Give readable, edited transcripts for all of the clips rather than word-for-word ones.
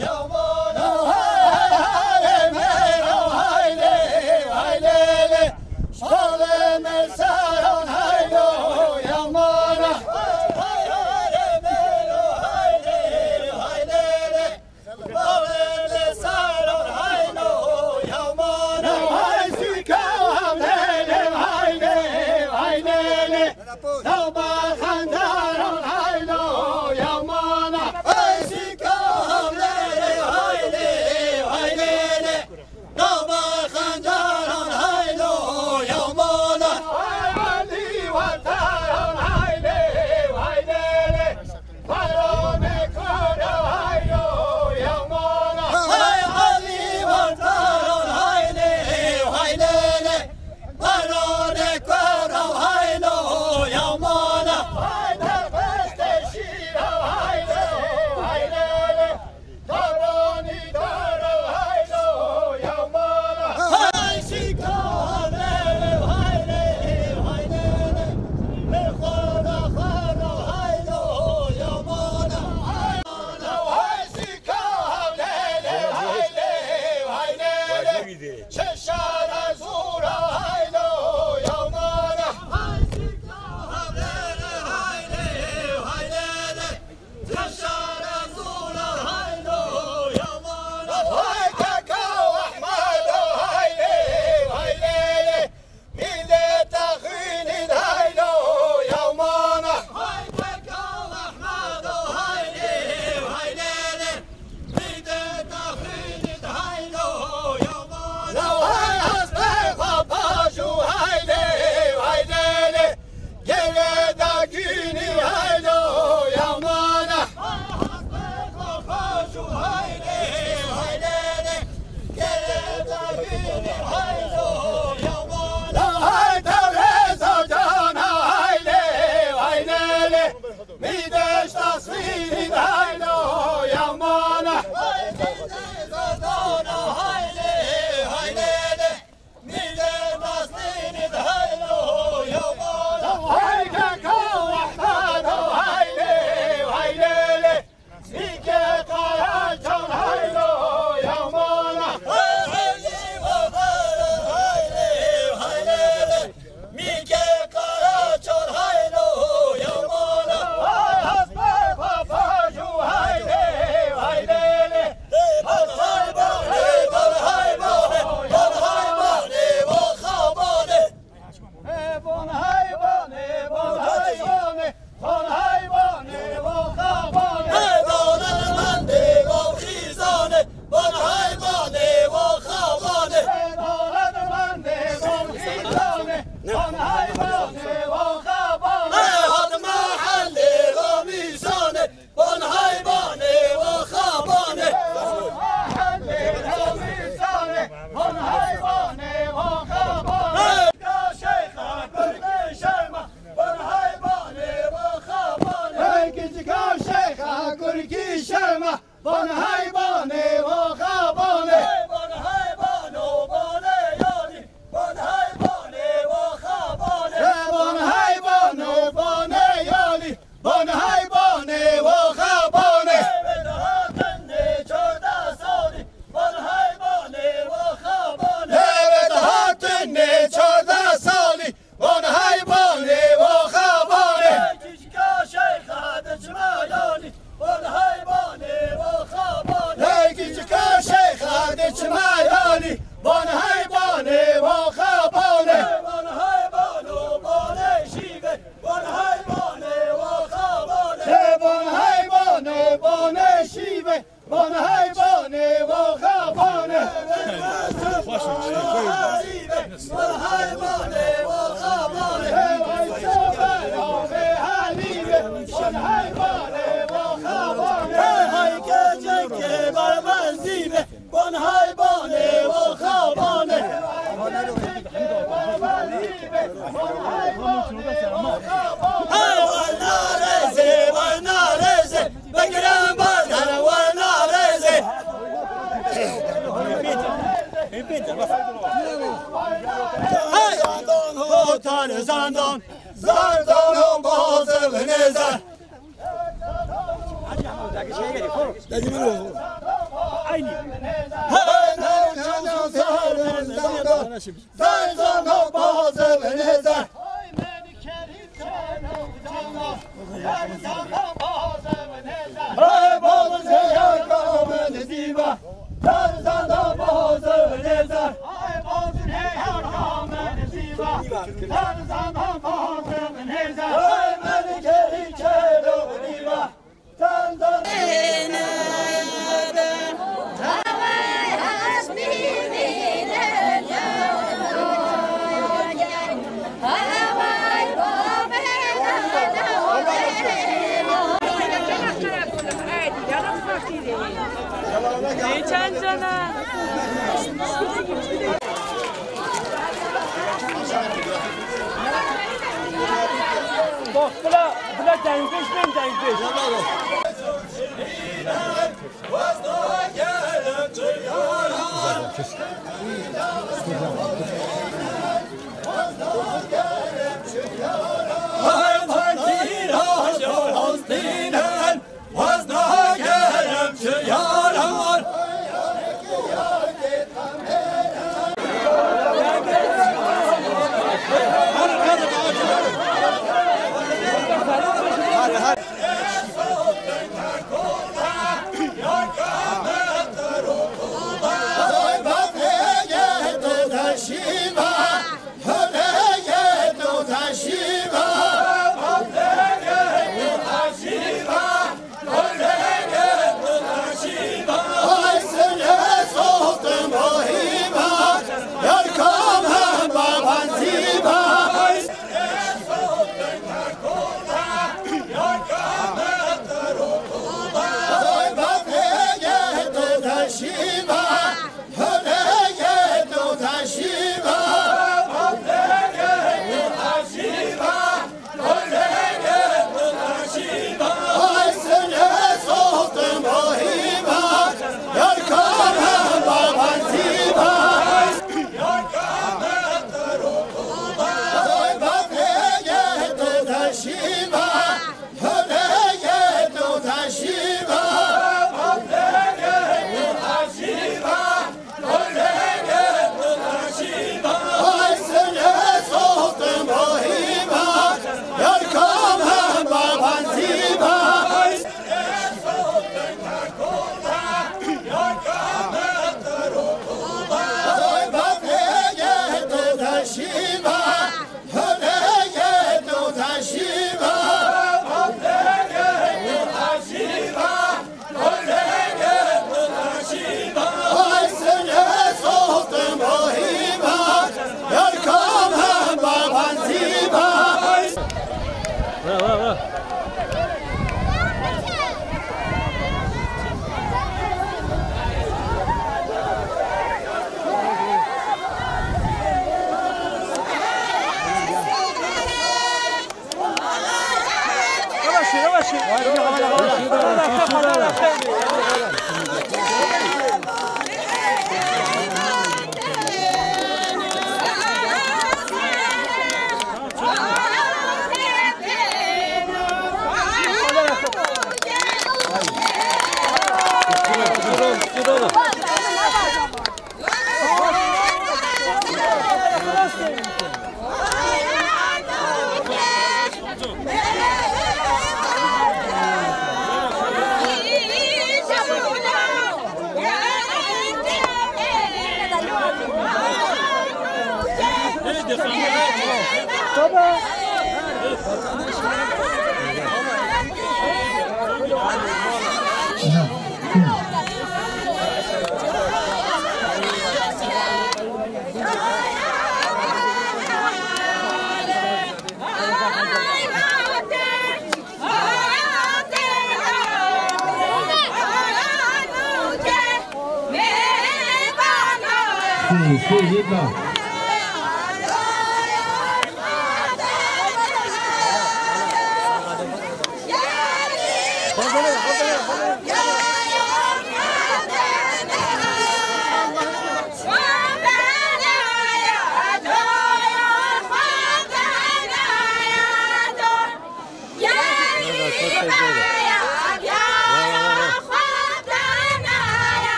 Yo شرمه بانه های بانه و خبانه بانه های بانه و بانه یاری بانه های بانه و خبانه بانه های بانه و بانه یاری بانه های بانه و خبانه به دهاتن 14 سالی بانه های بانه و خبانه به دهاتن 14 سالی بانه های بانه و خبانه کشکا شیخ عدد شمایانی بانه های بانه و خبانه کشکا شیخ عدد شمایانی بانه های بانه و خبانه بانه های بانه و بانه شیوه بانه های بانه و خبانه بانه های بانه بانه شیوه بانه های بانه و خبانه بانه های بانه و خبانه های گجه که بر من زیبه بانه های بانه و خبانه های نارزه وای نارزه بگیرم بردن وای نارزه های زندان ها تن زندان زندان ها بازل نزن زندان ها بازل نزن های بازل زیاد کامل زیبا در زندان بازل نزن های بازل زیاد کامل زیبا در زندان بازل نزن های ملکری چلو دیوا زندان چند جانه بلا دنگش بین دنگش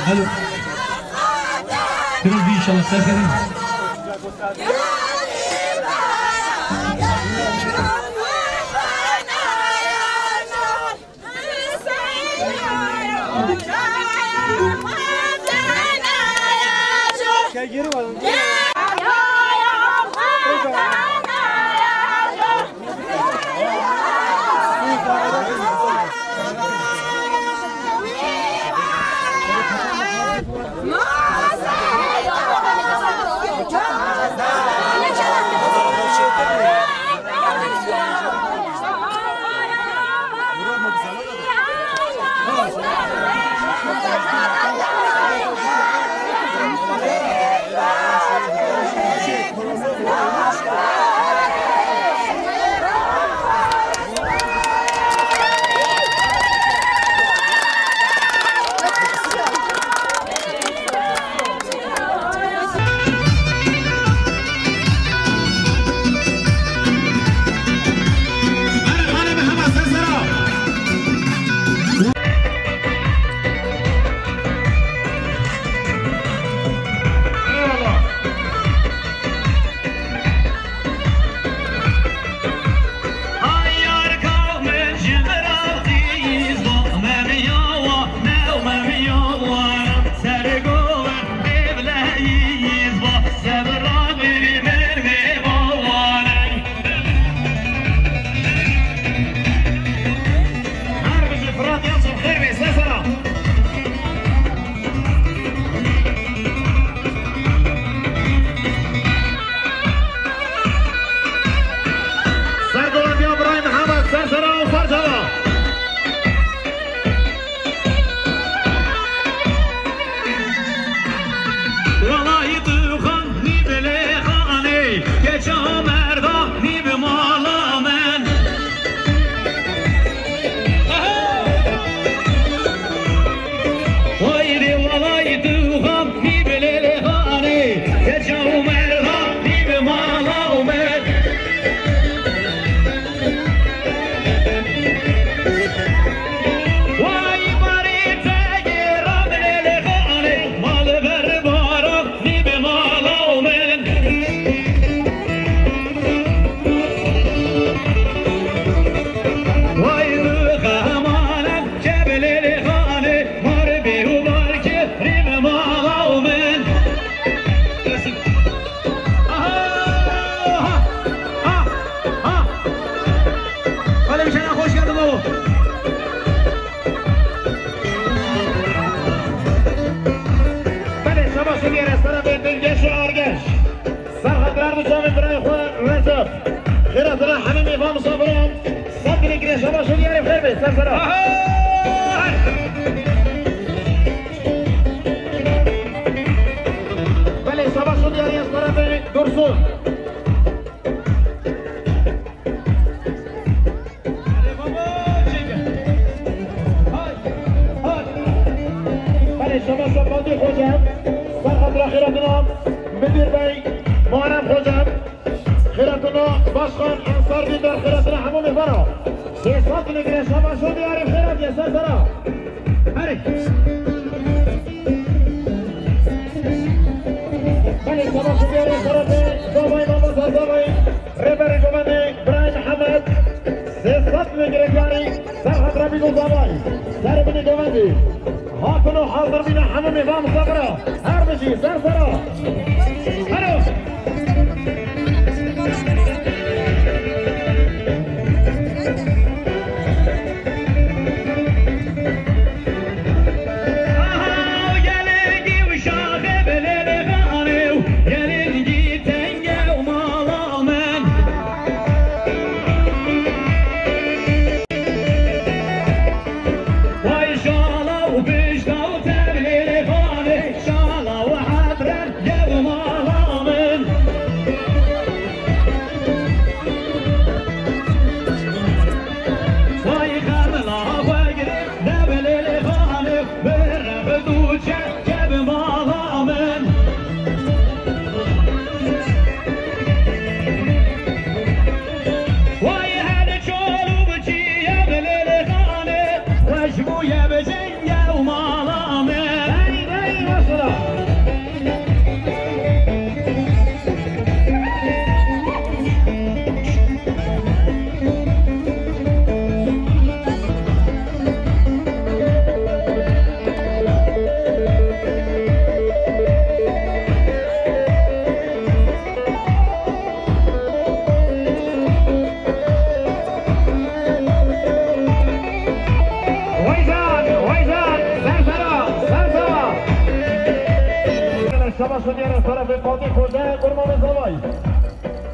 Allô. Quelle vie, Inch'Allah, ça fait rien. هاتونو حاضر بین همه نظام صبره هر بشی سر سرا هلو شما طرف فاتح خورده قرمان زوای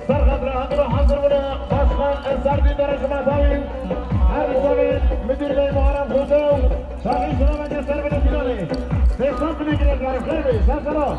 سرخط رهند رو حضر بوده باشخان سردی درش مداویم هر زمین مدیر محرم خورده و شاقی شما مجه سر بده کنالی سیستان کنی کنید گرم خیلی بی سر سرا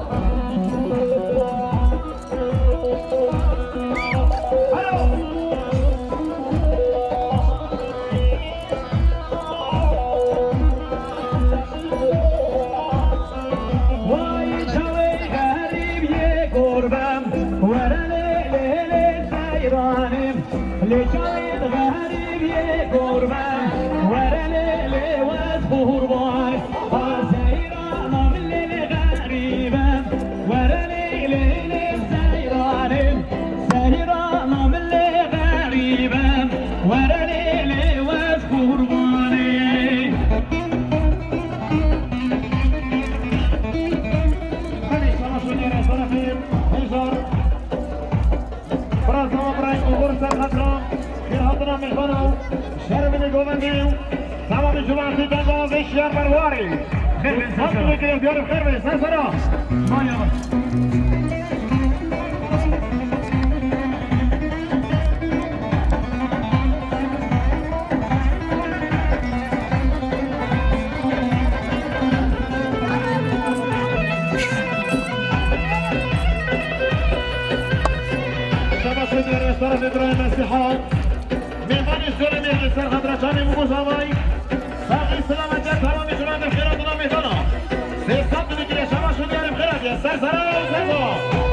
لجاي الغريب يقربان ورا ليلي وذبوربان سيرانا من الغريبة ورا ليلي سيرانا سيرانا من الغريبة ورا ليلي وذبوربان خلي صلاة نيرا صلاة هزار فرانسا وبراي أغور سرخطران خیرهاتنا میخوانم شرمینی گووندیم تمام جماعتی دنبال بشیار برواری خیر بین سر سرا بیارم خیر بین سر سرا مایا طرف ابراهيم السحار ميمان السلمي السر خضرشاني مقوزاوي ساقي سلامة تمام جماعة الخيراتنا ميدانا سيستان بنجري شما شو دياري بخيرات يا سر سرا وسرا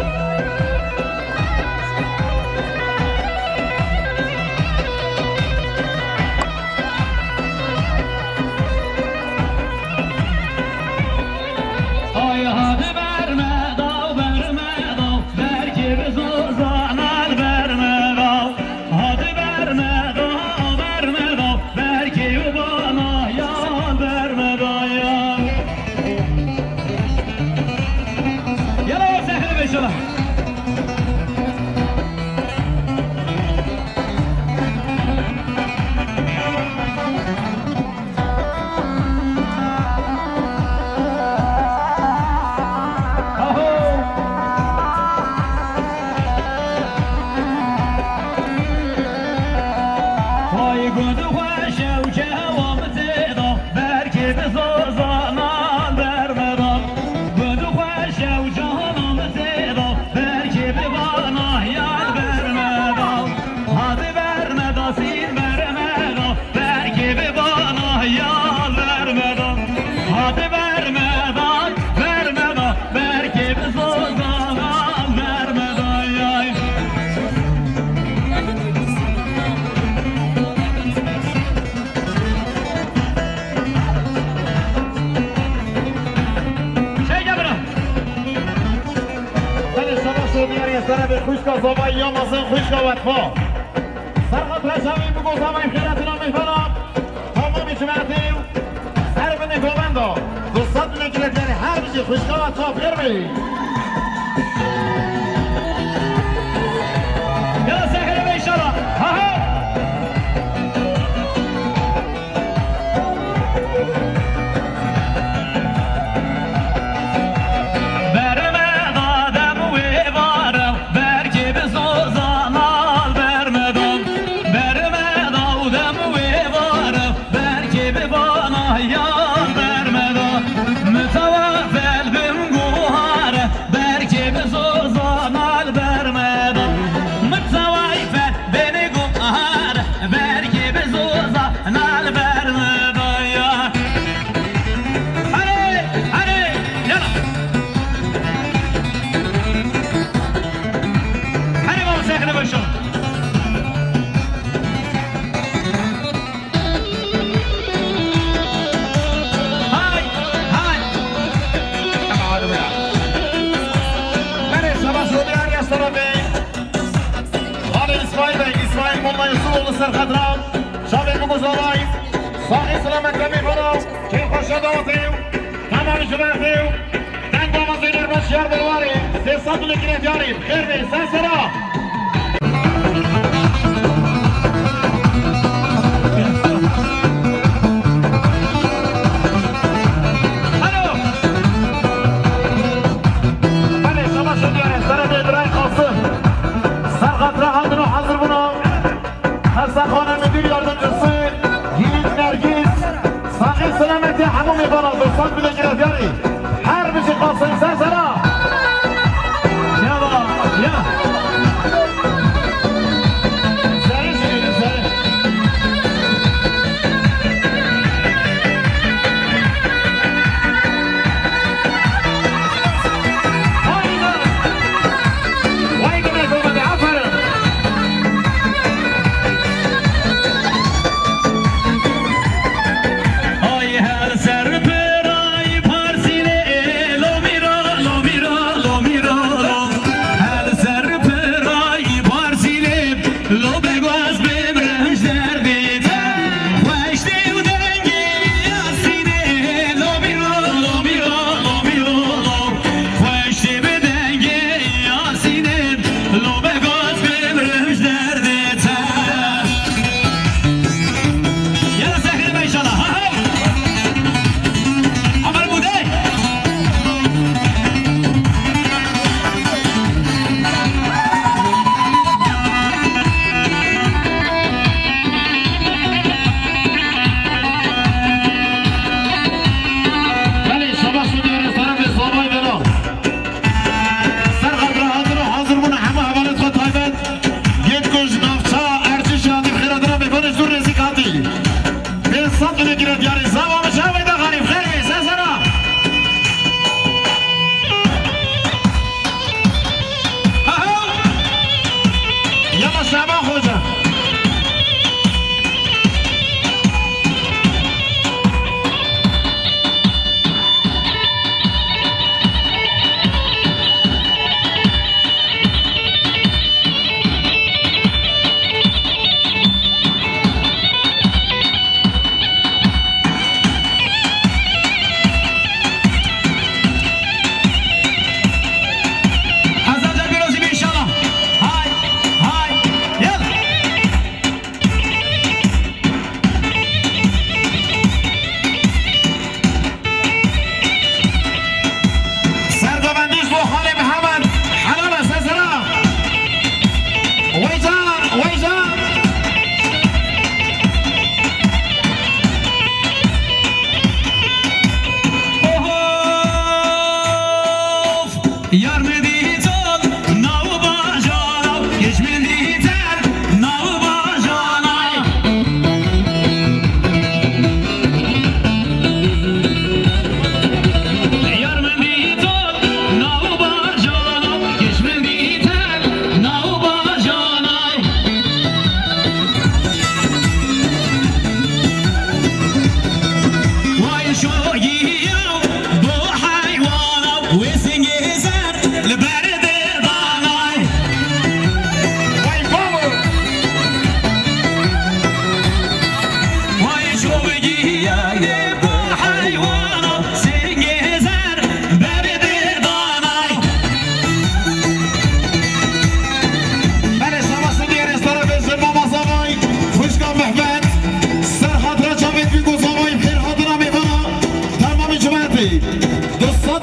سرد خوشکا زبایی یا مزن خوشکا وطفا سرخط رشوی بگو زبایی خیرتنا میفرام تمامی جمعتیم سر بنه گوبندا بشه خوشگاه تا فرمی يلا سهل ان شاء الله ها سرخدران شاوی مزارای ساقی سلامت میکنم که خوشا دوازیو تمام شبهیو دنگ آمازی در بسیار برواری 300 لکرت یاریم خیر بی سنسرا بله شما شدیاره سر بیدرای خاصه سرخدران هندنو حضر بنا حسن خانه مدیر یاردمچisi گیلید نرگیز ساقی سلامتی همون میباند دوستان بده گرفتیاری هر بشی قاسم سرسرا یا با یا سری شدید سری وای دونه دومده آفرین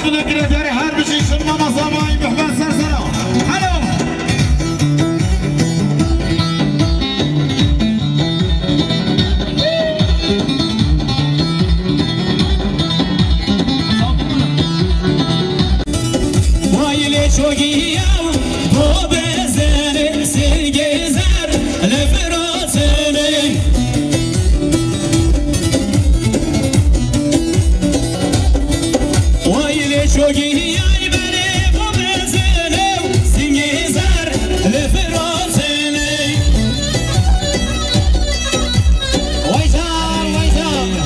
bunu girecek her bir şey şunlama zamanı mühben sersera. Alo. Vay çok iyi ya, bu bezenin sen gezer leferatını. Vay çok iyi ya, beni bu bezenin sen gezer leferatını. Vay can,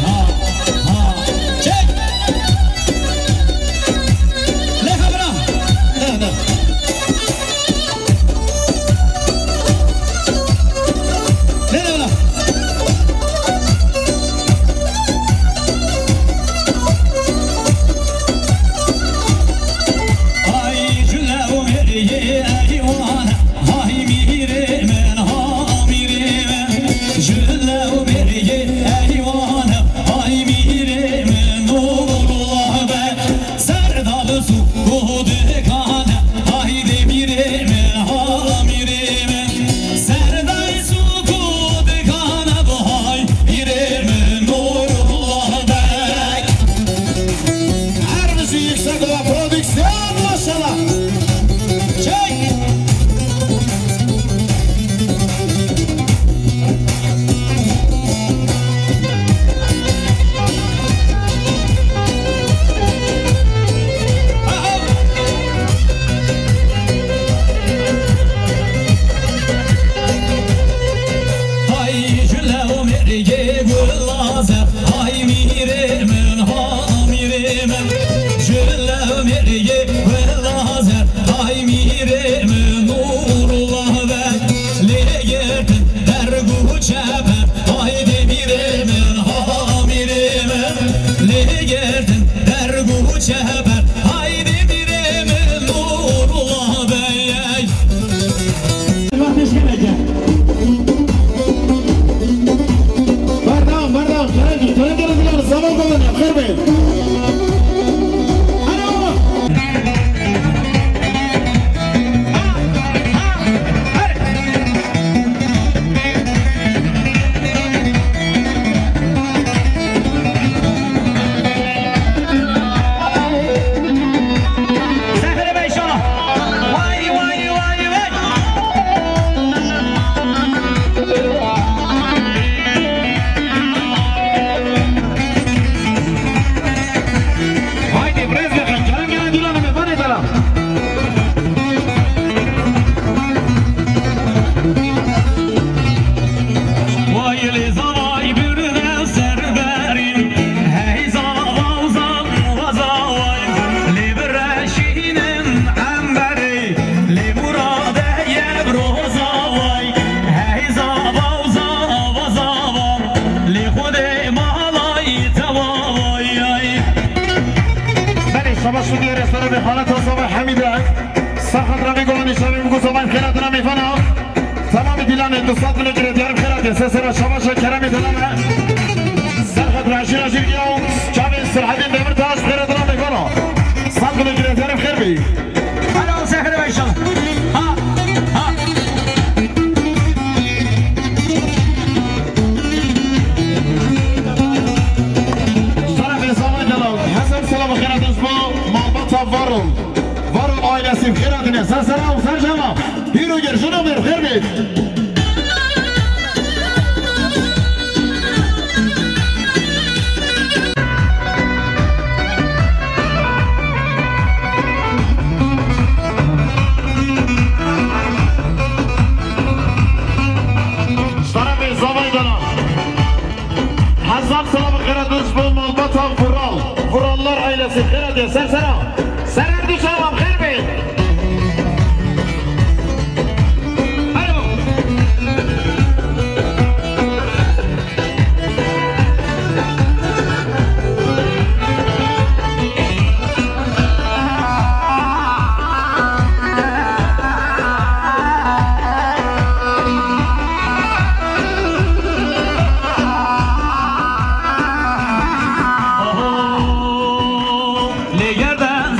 ha, ha, çek. Ne habra? Ne? شما شدی رستوران به حالت صبح حمیده سرخط رمی گلانی شبی بگو صبح خیرات رمی فنا تمام دیلان دوستات منو گره دیارم خیرات سسر شما شد کرمی دلانه سرخط راشی راشی گیاو چاوی سرحدین دمر تاش خیرات رمی فنا سال منو گره دیارم خیر بی هلا وسهلا باشا ها ها وارم آیلسی بخیرات نه سرسرا و سرجما هیرو گرشونو بر خیر بید سلام به زمانی دارم حزام سلام خیرات دوست بول مالباتا فرالlar ailesi خیرات سرسرا سرندی شما خیر بید الو لگردن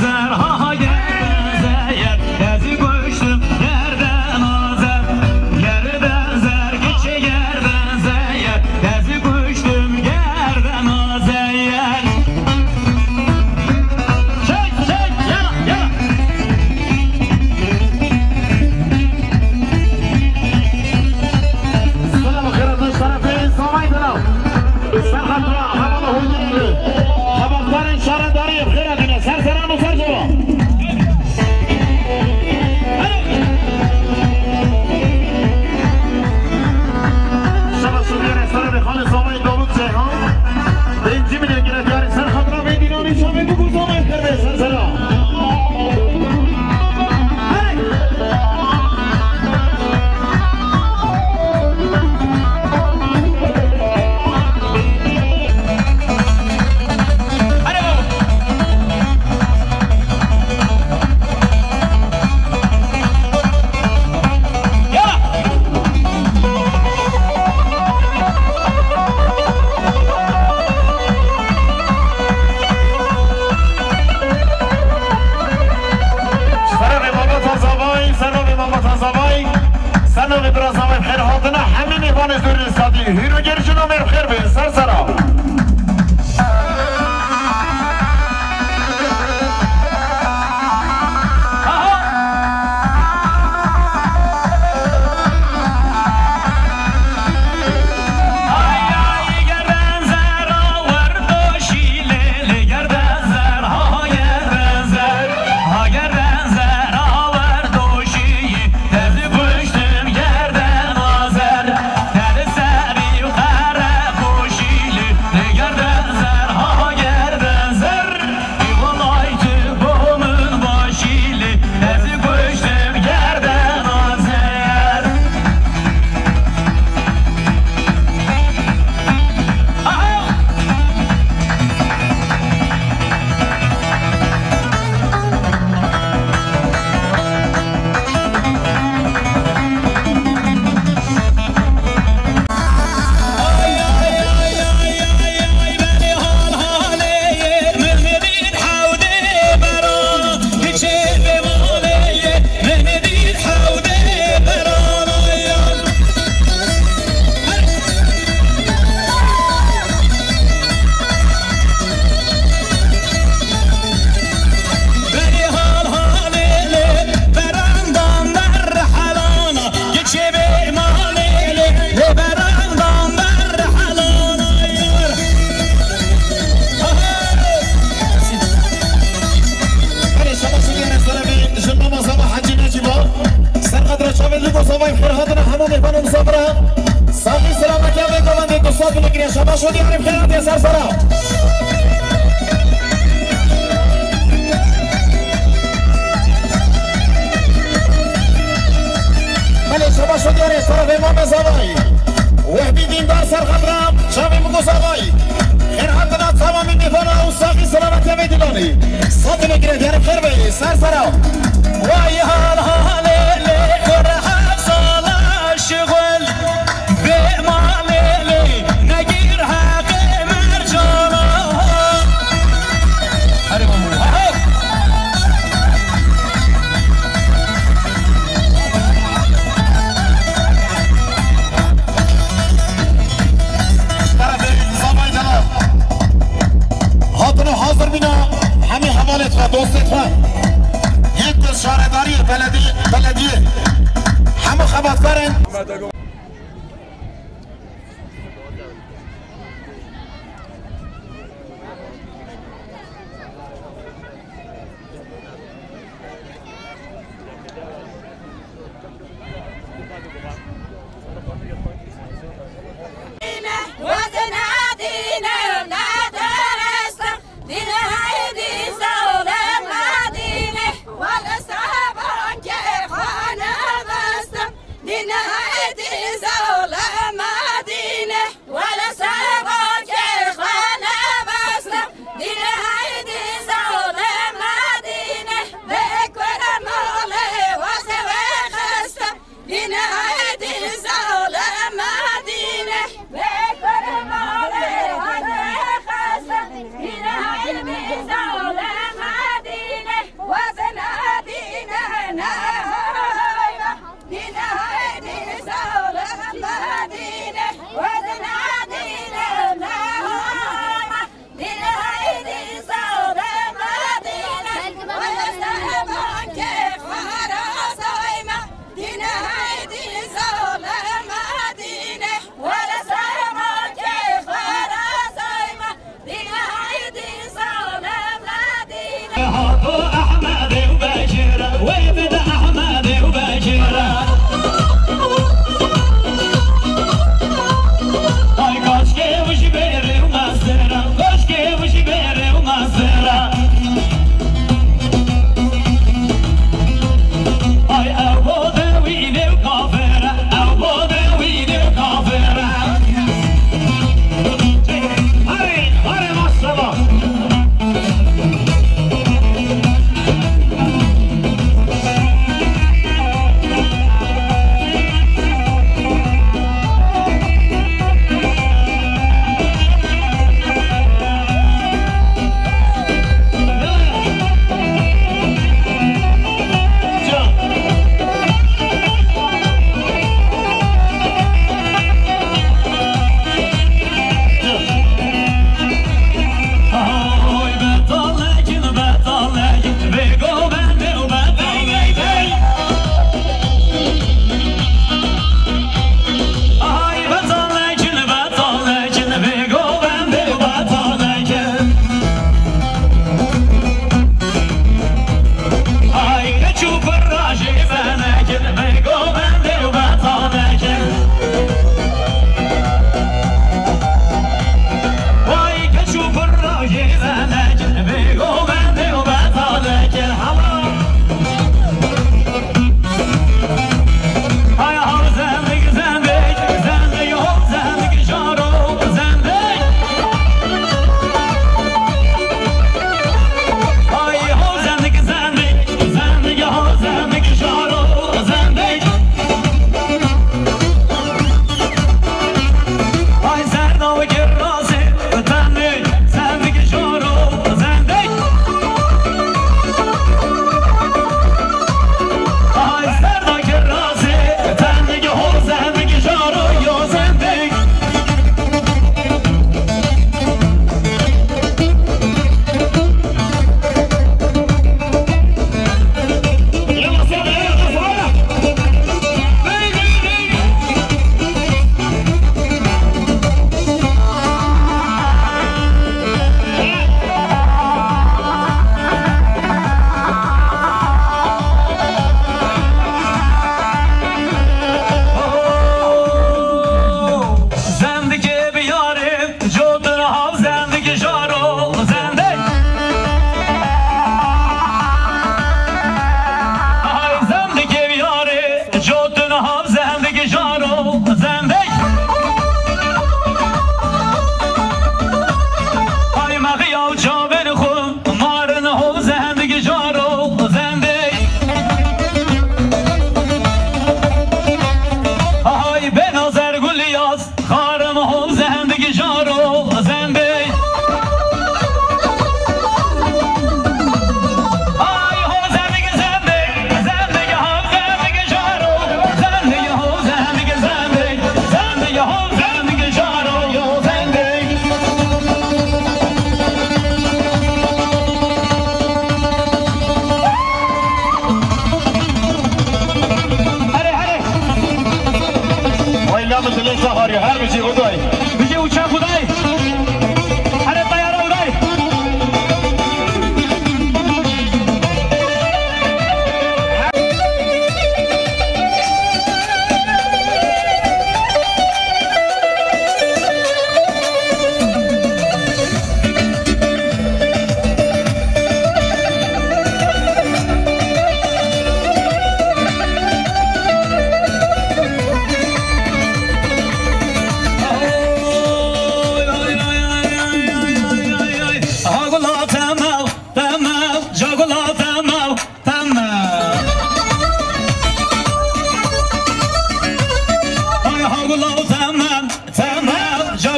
هاتنا همین ایوان زور سادی هیرو گرشون و مرخیر به سرسرا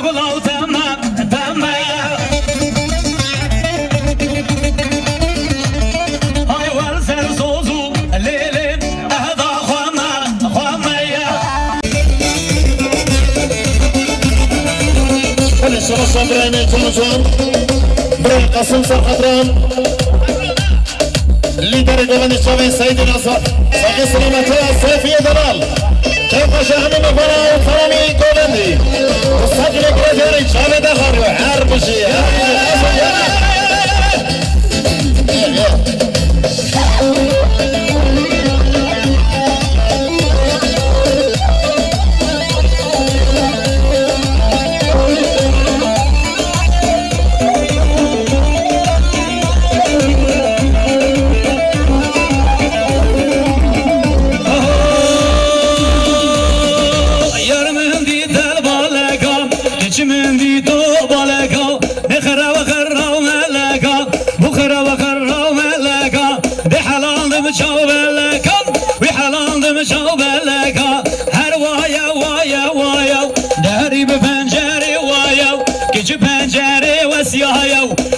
بلاو تمام تمام های ول سر سوزو لیلین اهدا خواما یا ولی شما صبرانه تونجان برای قسم سرخطران لیدر جوانی شاوی سعید نصر ساقی سلامتی از صوفی دلال كيف شاهد مفرا وفرامي كولندي وصدق رجالي شاوي دخل وحرب شيء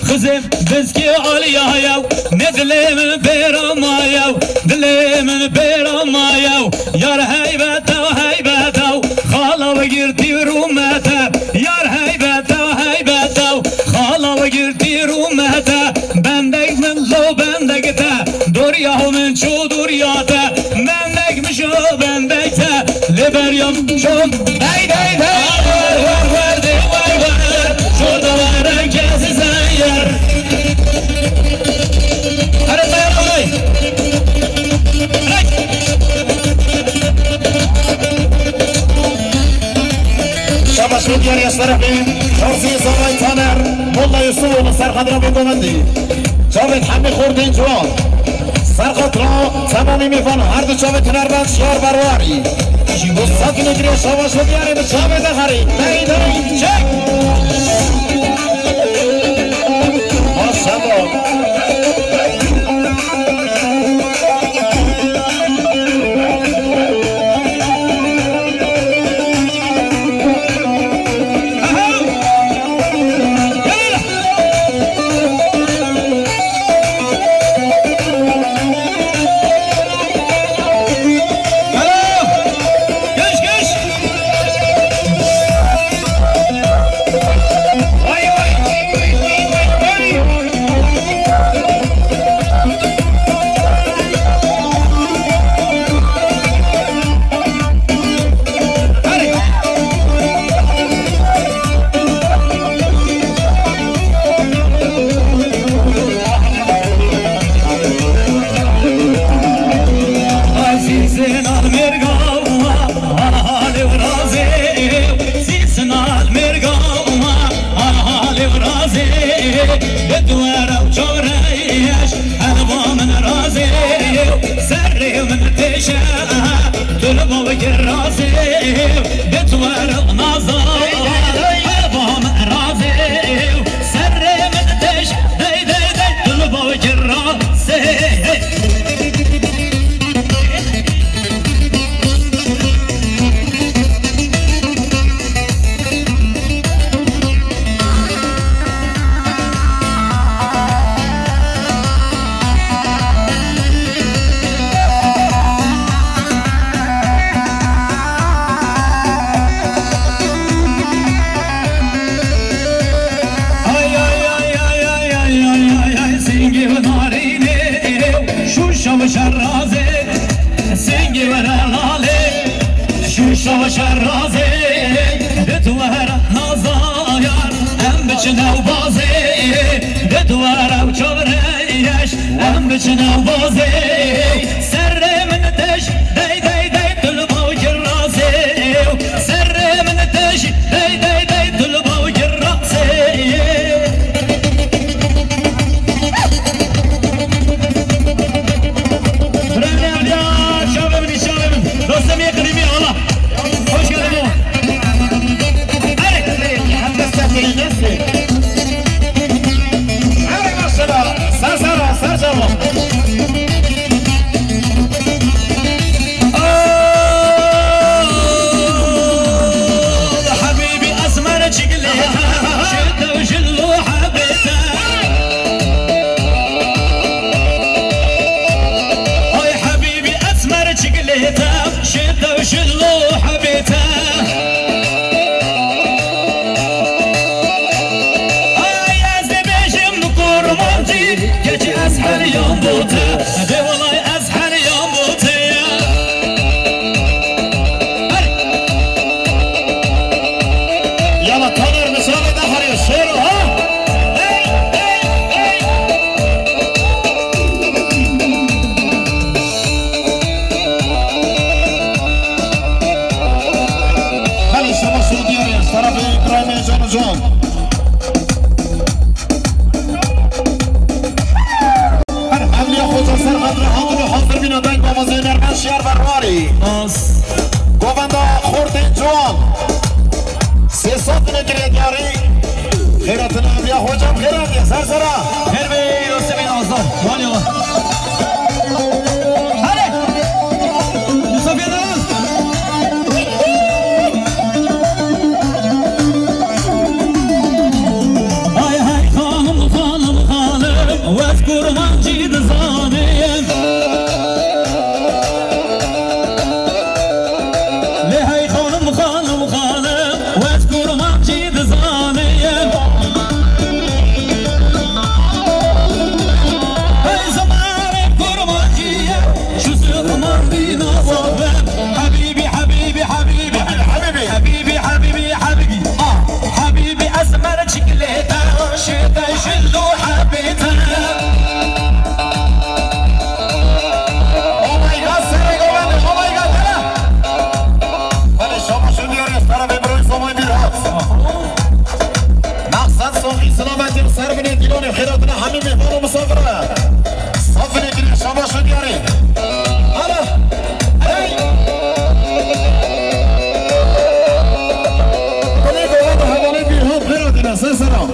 خزم بزكي عليا ندلي من بيرمايا دلي من بيرمايا يا هيبته هيبته خاله وقرتي رومته يا هيبته خاله وقرتي رومته بندق من لو بندقته دوريا من شو دورياته بندق مشو بندقته لبريم شو داي داي داي شو دوارك يا زير هذا طير علي شاباش مدير يسترحي شرسي صغير تامر والله يسوي مصر خضرا بقومندي شابت حمي خوردين جوان سرخطرا تمامی میفان هر دو شابت نربند شار برواری بستاکی نگری شاباش مدیاری به شابت دخاری نهی داری چک ماشالله حبيبي أسمر شكل صدای جان جان اولیا خوزا سر قدر حاضر و حاضر بینادن گامازه نرمن شیار برواری گووندا خورد جوان سه سات نگیره دیاری خیراتنا اولیا خوزم خیرات یا سر سرا خیر بی دوست بین آزاد مالی آقا خیراتنا همین مهمان و مسافره صاف نگیری شما شد یاری حالا کلی گوهد و حواله بیرها خیراتنا سه سرام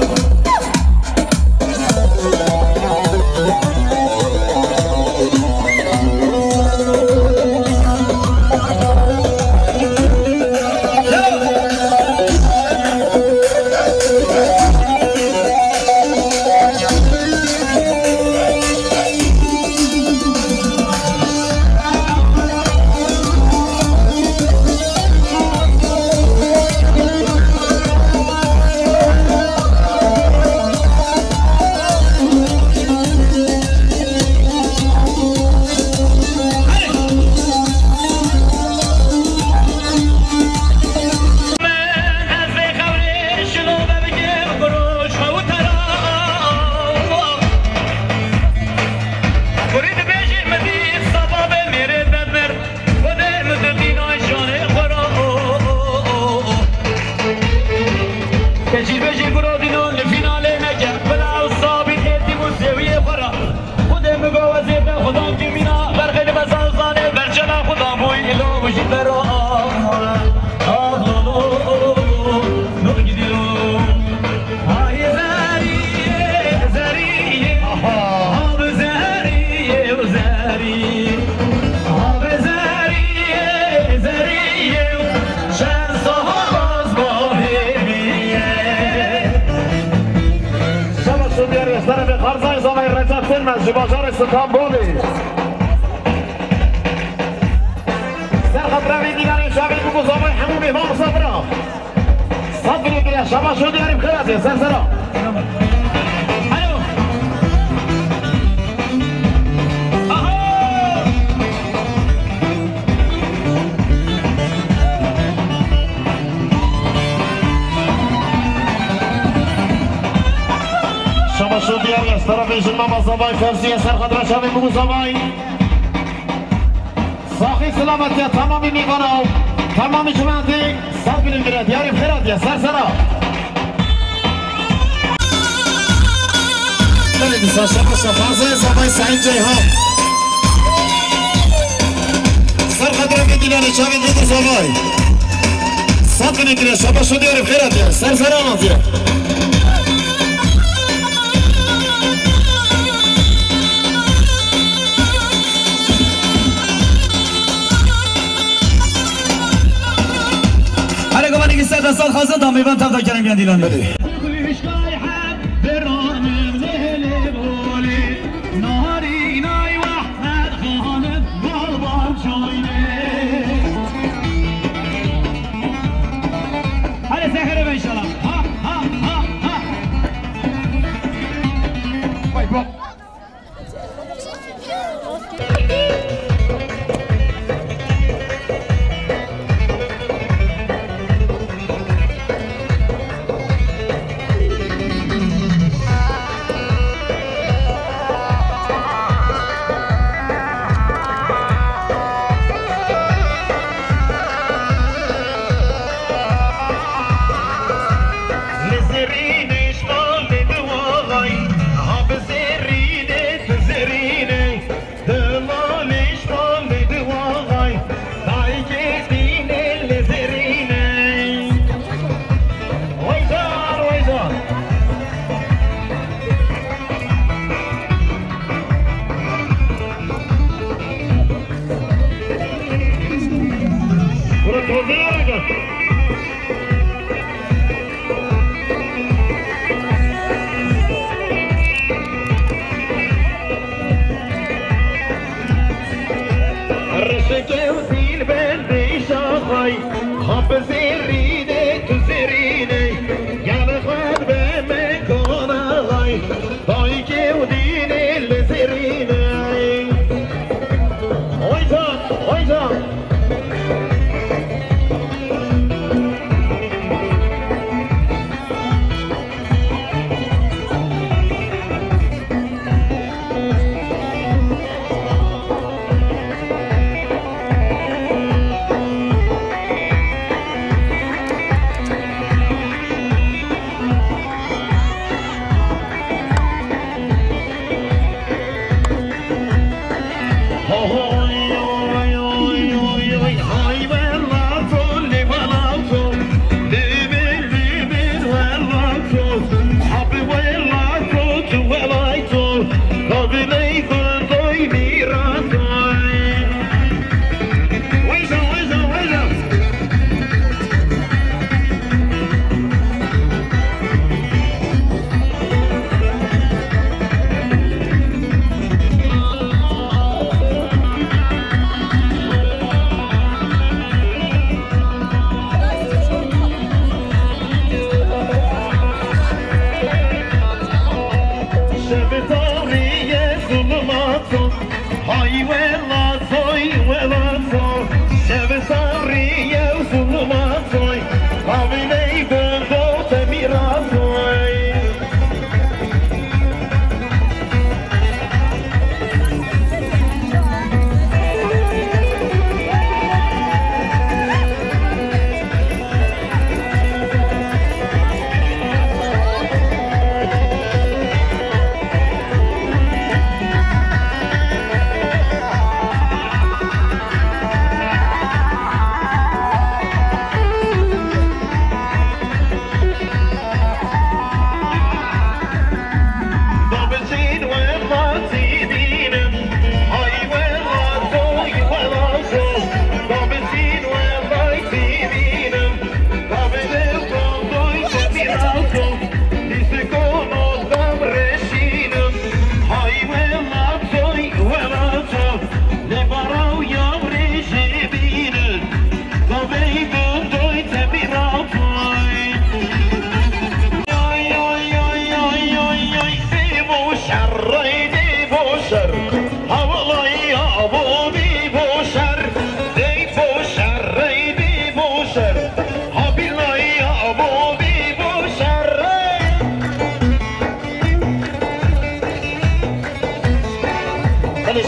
بازار استانبولی در خطر دیگری شاگرد بگذارم همون مهمان مسافران صد بگیره شما شو دیاریم خیراتی سر سرا شما شو دیاری از طرف ایشون مامازابای فرسی سرخط رشاوی بگوزابای ساخی سلامتی تمامی میگانو تمامی جمعاتی صد بگیره دیاریم خیراتی سر سرا دارید شما شفازه زبای سعید جیهان سرخط رفی دیلانی شاوی بگوزابای صد بگیره شما شو دیاریم خیراتی سر سرا ناتیه سال خواستم دامیبان تبدا کردم بیان دیلانی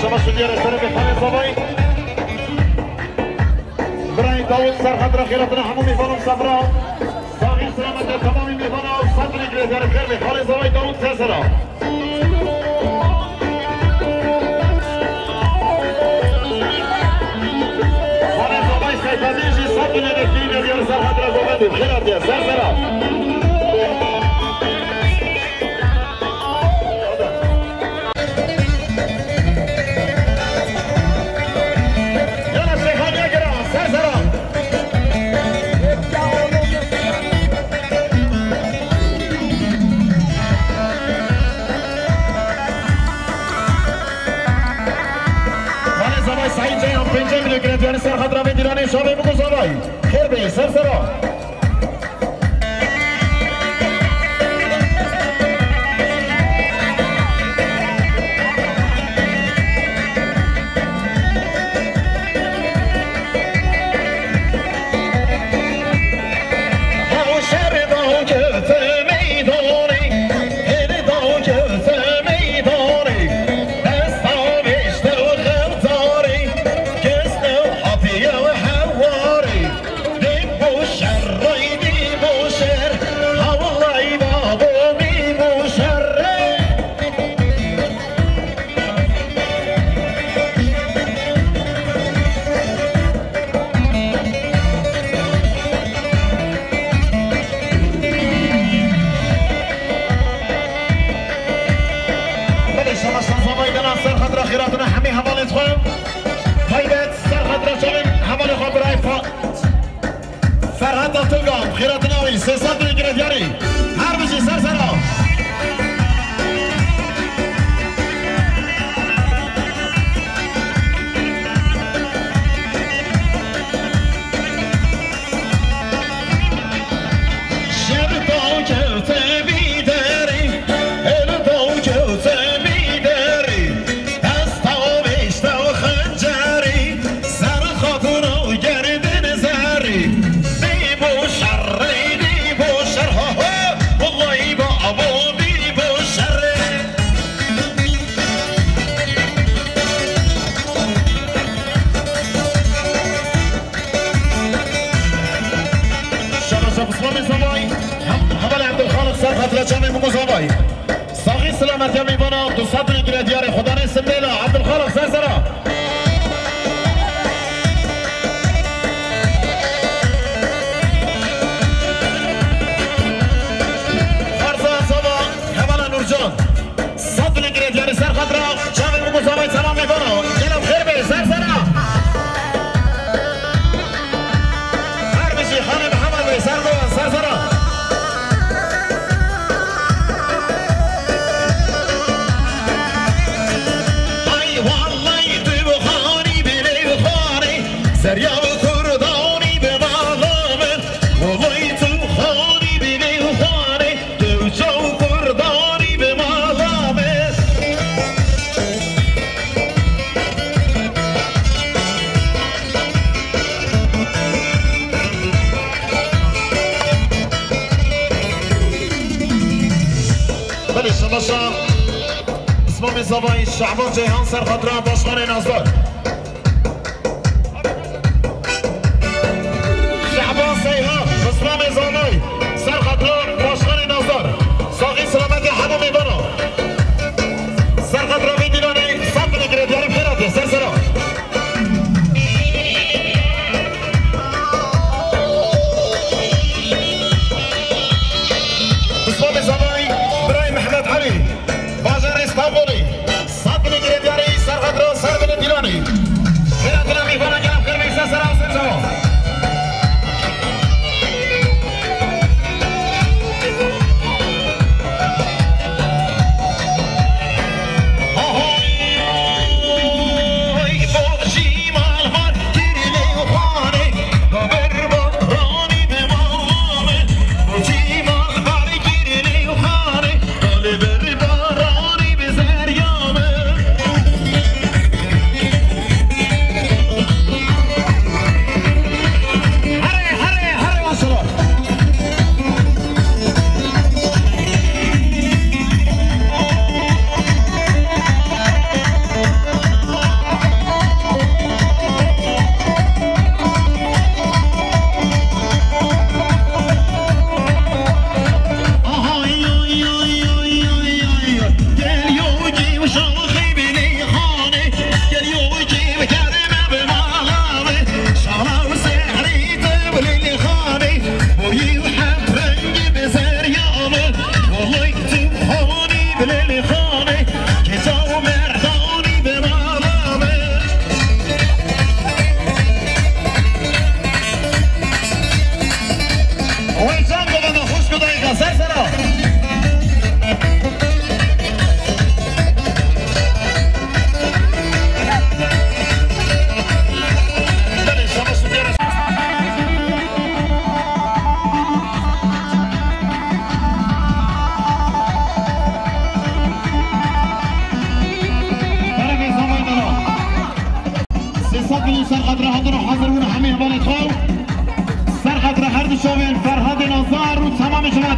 شما شدیر طرف خانه زبایی برای داود سرخط خیراتنا همون میفانم صفرا ساقی سلامت تمامی میفانم صدر گریزار خیر به خانه زبایی داود سرسرا خانه زبایی سیفادیشی صدر نگفتی میلیار سرخط را گوهندیم خیرات دیا سرسرا گرفتیان سرخط را میدیرانی شاوی بگو زبایی خیر بی سرسرا خیرات ناوی 300 گرفتیاری هر بشی سرسرا ساقی سلامتی میبانا 200 گرفتیار خدا نسم بیلا عبدالخالق سرسرا خرزا صبا حوالا نورجان 100 گرفتیار سرخط را جامع مصابای سلام میبانا جناب خیر بی سرسرا هر بشی خانه محمد بی سرسرا دریا کردانی به مالامن ولای تو خانی به خانه دو جو کردانی به مالامن بله شما شام اسمام زبای شعبان جیهان سرخطران باشخان نازدار اسلام زانوی سرخطران باشخان نازدار ساقی سلامتی همه میبانا سرخطران میدیرانی سب نگریدیاری خیراتی سرسرا اسلام زانوی برای محمد علی بازار استانبولی سب نگریدیاری سرخطران سربن دیرانی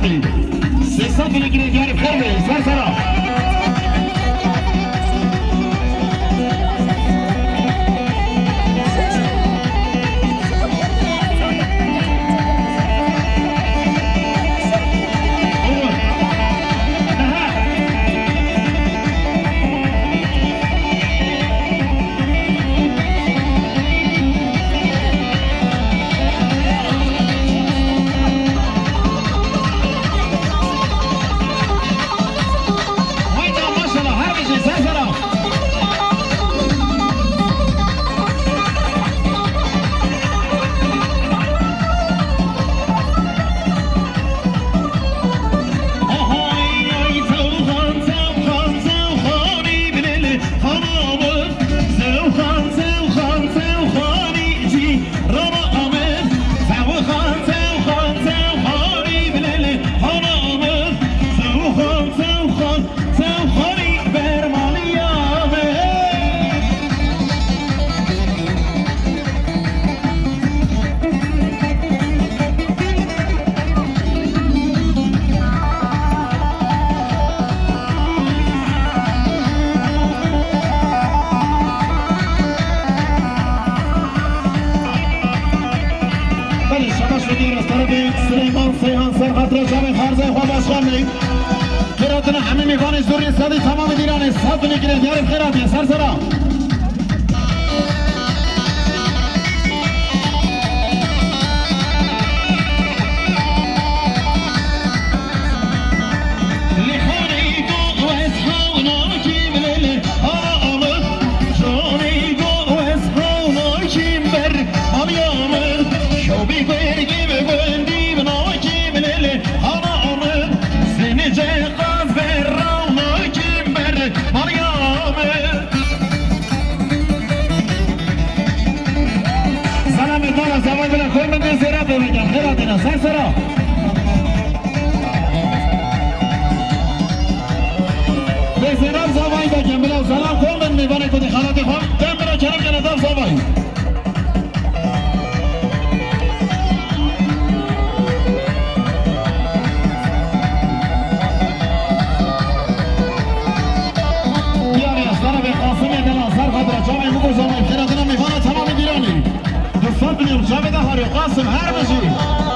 خیراتی 300 میلیگرم دیاری فرمی سرسرا خیراتنا همه میوان زوری صدی تمام دیران صد میگیره دیار خیراتی سرسرا زمان بلا کل من دل زیرا بگم خیراتینا سرسرا دل زیرا زمان بگم بلا سلام کل من میبانه کدی خالاتی خواه دم برا چرم جنزم زمان بیاری اصلا به قاسمی دلان سر خدرا جامعه مگو زمان خیراتینا میبانه تمام دیرانی فضل جاوید هاری قاسم هر بشی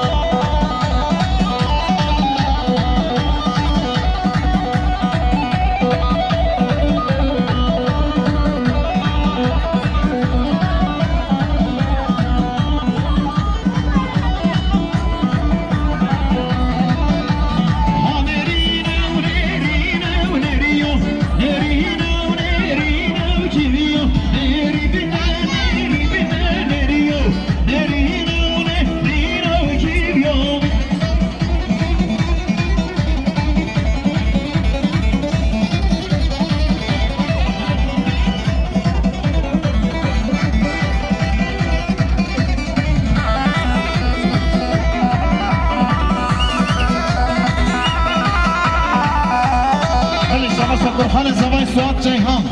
خالد زوای سواد جیهان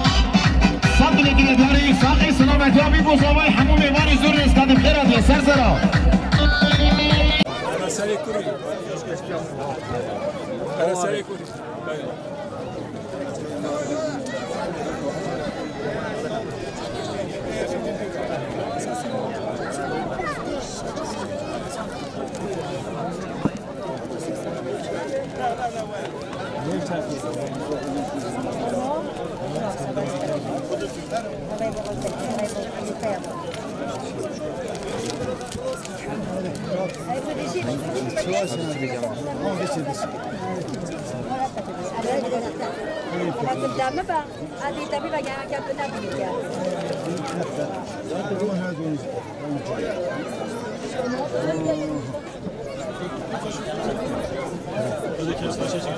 صد میلیگرم دیاری ساقی سلامتی آبی بو زوای همون میوانی زوری استاد خیراتی سرسرا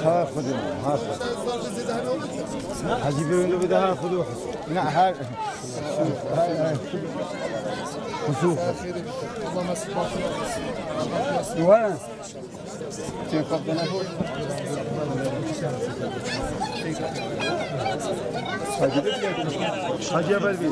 ها خذوا ها حجيب له بدها خذوه لا هاي خذوه والله ما وين تفضل حاجی بلبی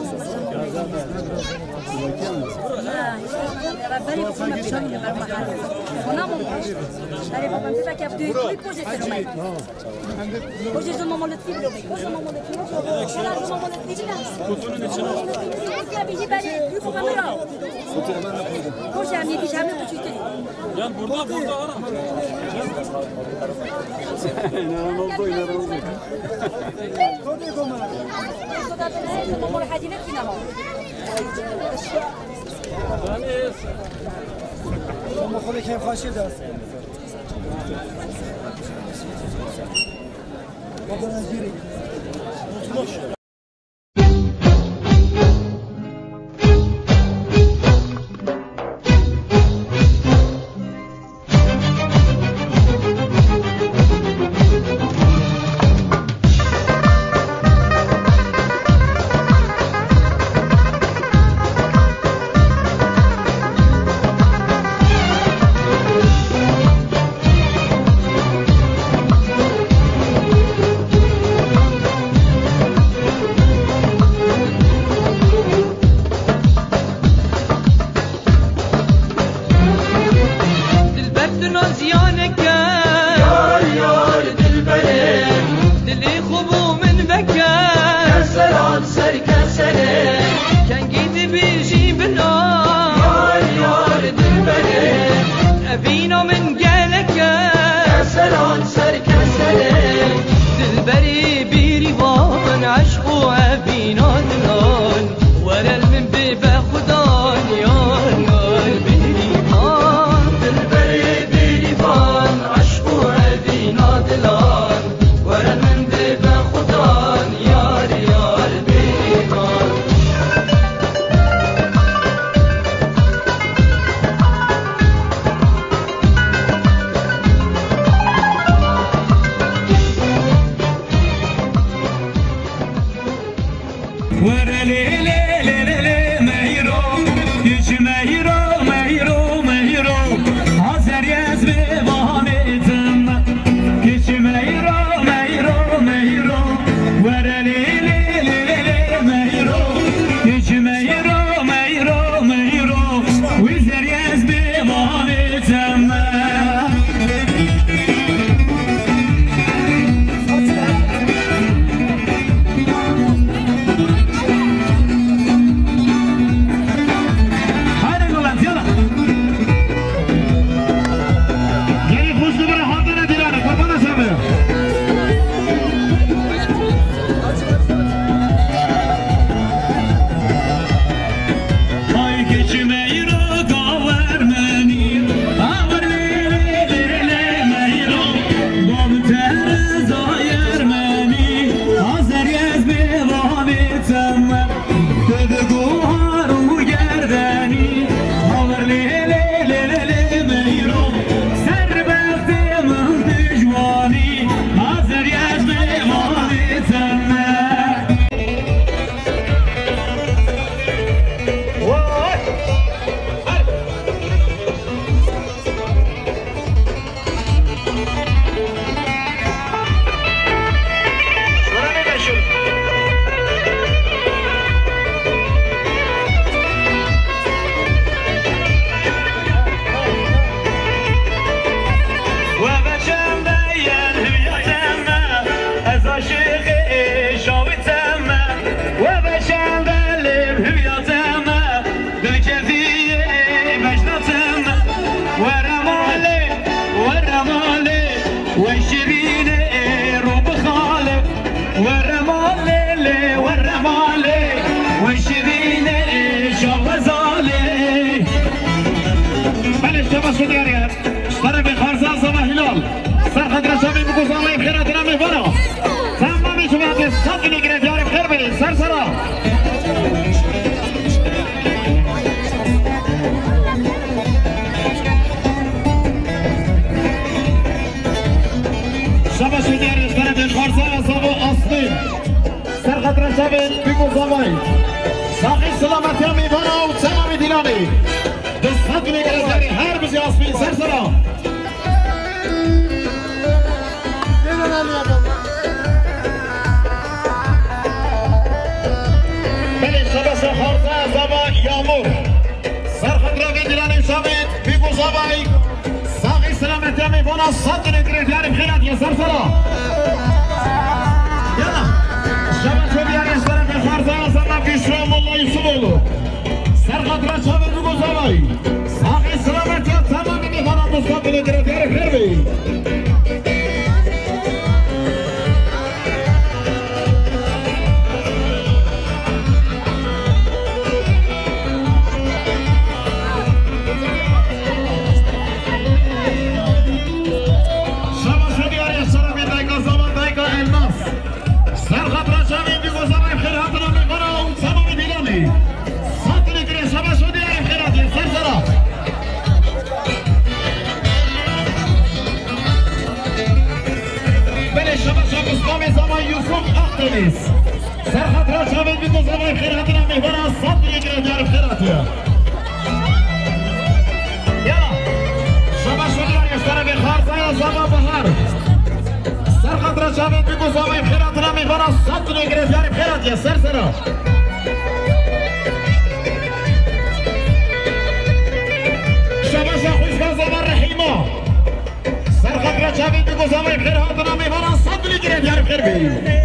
ما خودی که خواهشی دست سلامتی هم میبانه و تمام دیلانی دستت بگیره داری هر بزی آسمین سر سرا میبرن صد نگره یاری بخیرات یه سر سرا یلا شبه تو بیاری اسبرم به خارزان زمان بیشرام الله یوسف اولو سرقت را چاور بگو زمایی ساقی سلامت یا تمامی میبرن دو صد نگره یاری بخیر بی سرخط را شامل بگو زمان خیرات را میبرن صد نگره جار خیرات یلا شما شدیان یشتره به خارزه یا زمان بهار سرخط را شامل بگو زمان خیرات را میبرن صد نگره جار خیرات سر سرا شما خوشگاه زمان رحیما سرخط را شامل بگو زمان خیرات را میبرن صد نگره جار خیر بی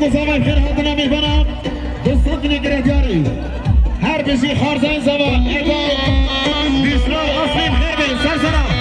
زمان خیر حاضر میکنم دوستان نگره جاری هر بسی خارزان زمان ایدا بیشتر آسیم خیر بین سر سرا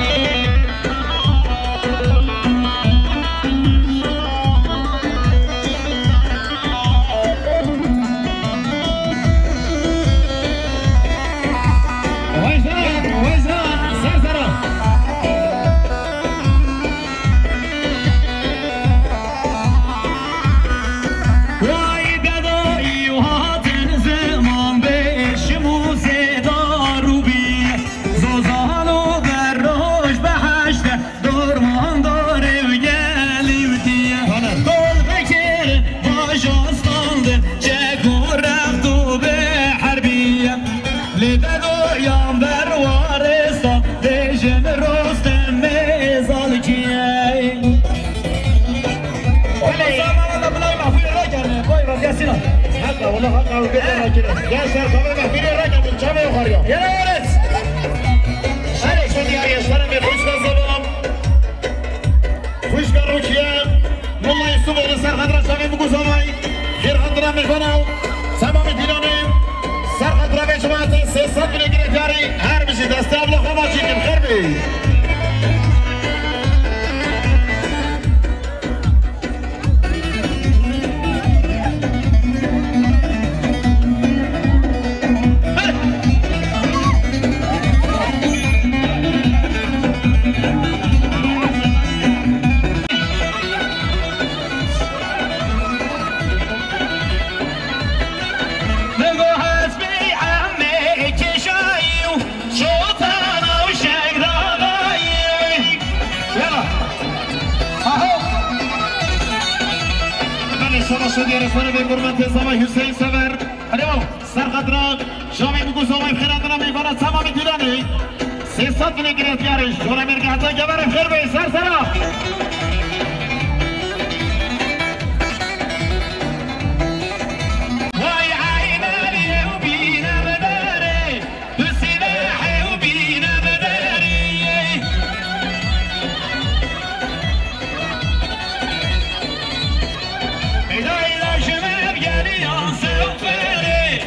والله حقا وقدر كده يا شيخ بابا في الرجل من جامع وخريا يا ولد عليك شو دي يا سلام يا خوش الظلام خوش قروشيا والله يسوق لسر خضرا شامي بقول زماي غير خضرا مخنا سمام ديناني سر خضرا بجماعه سياسات نگره جاري هر بشي دست الله خماشي بخير بي شدی رسانه به گرمت زمان حسین سفر اليوم سرقدران شامی بگو زمان خیراتنا میبرد تمام دیدانی 300 نگرفت یارش جوره مرگحتا گبر خیر به سر سرا وای عینانی و بینم داره تو سلاحی و بینم داری ایلا شمم گلی آن سفره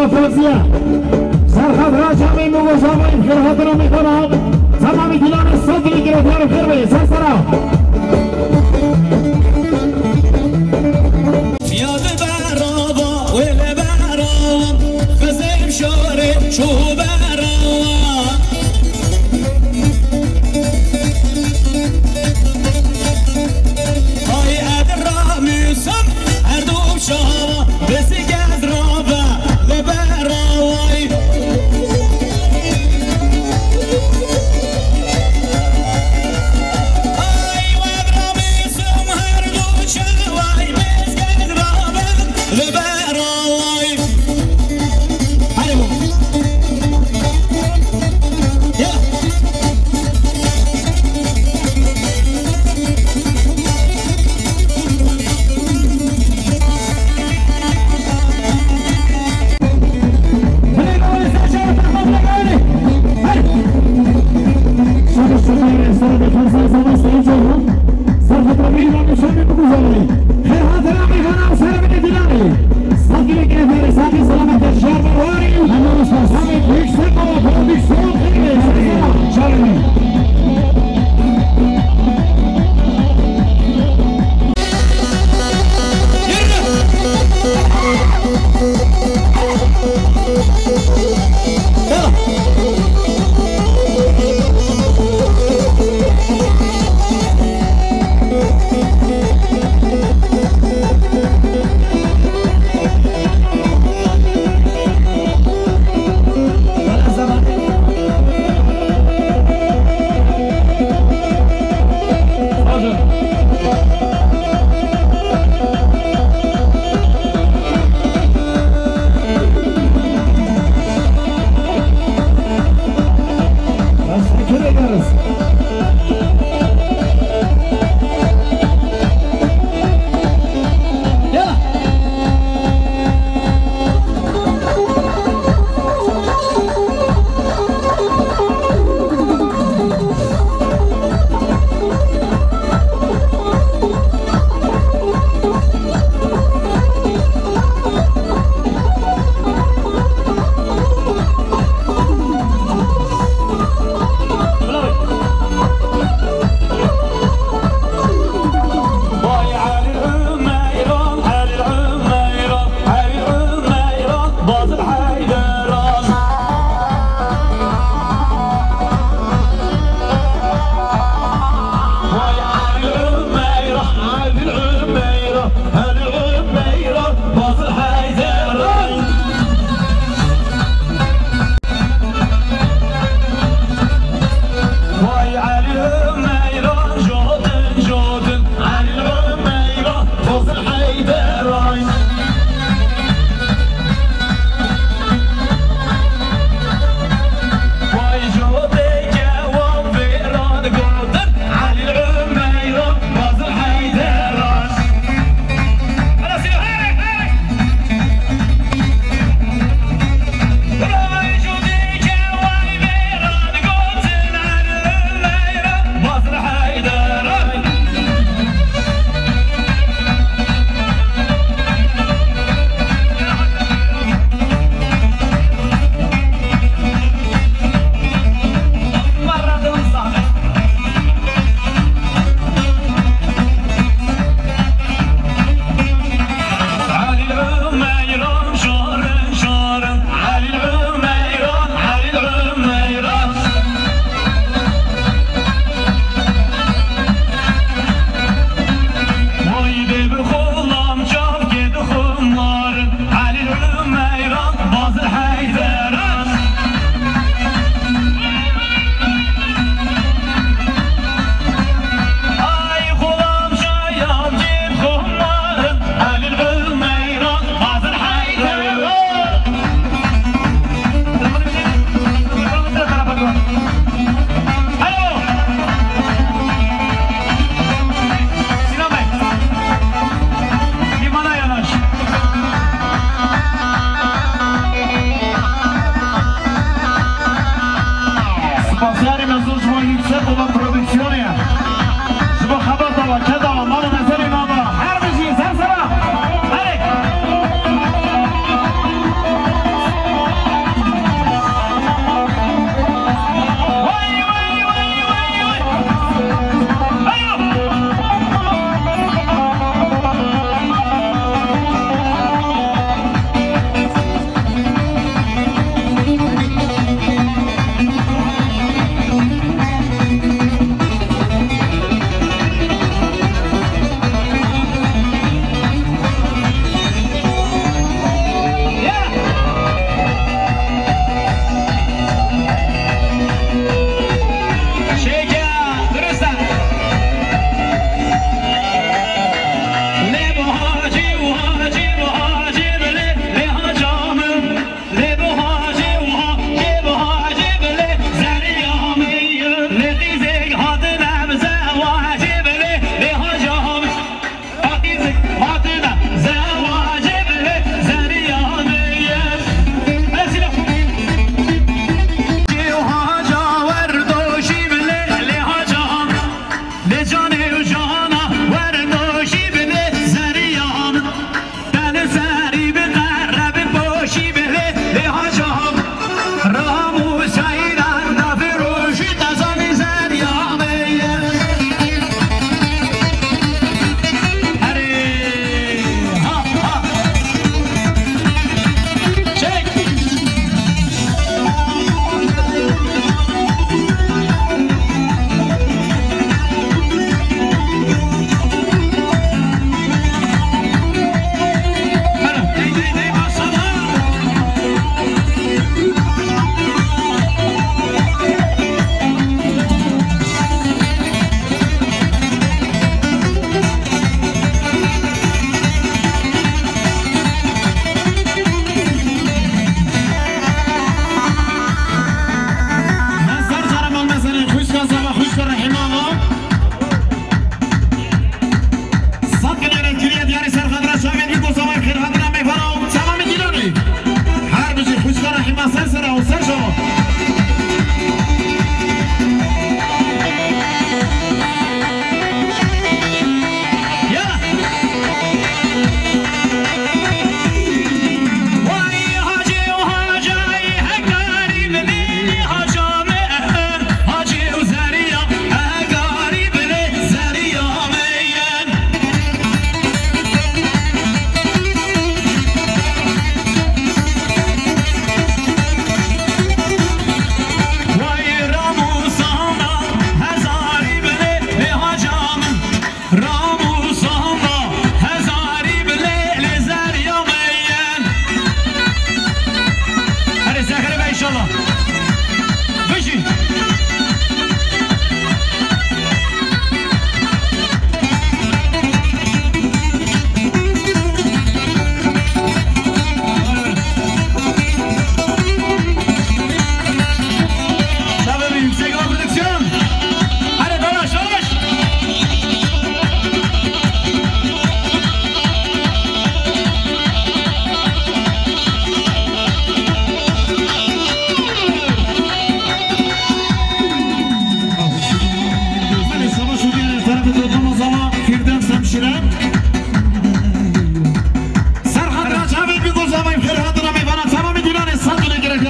فوزیه سرخط جمعی مواظبین خیرات را میکنم تمامی دیلان صدری گرفتار خیره سرسرا فیاد براوا ویل براوا خزم شاره چو براوا های ادرامیسم هر دو شاوا بسی گز رابا لبراوی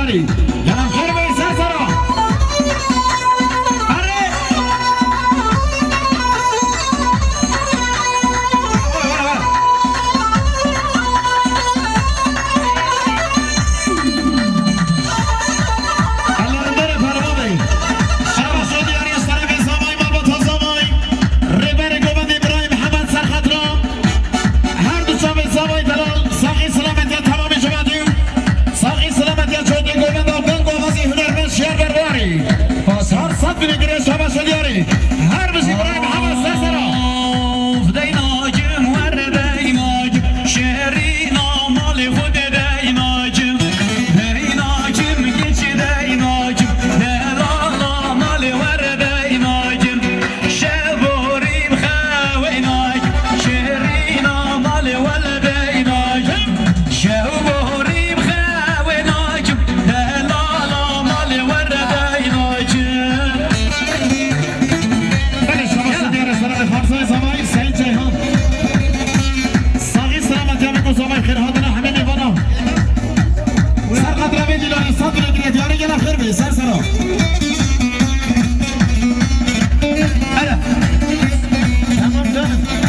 خیلی گرم خیر به سر سرا هر بسی برای محمد سرسرا دیناجم ور دیناجم شهری نامال خود دیناجم دیناجم گیچ دیناجم دلالا مال ور دیناجم شبوریم خویناجم شهری نامال ور دیناجم شبوریم خویناجم دلالا مال ور دیناجم خارزای زمانی سعید جیهان ساقی سلامت یا بگو زمانی خیر هاتنا همه میوانا سر قدر بی دیلانی سا دونه دیگه دیاره گنا خیر بی سر سرا تمام جانم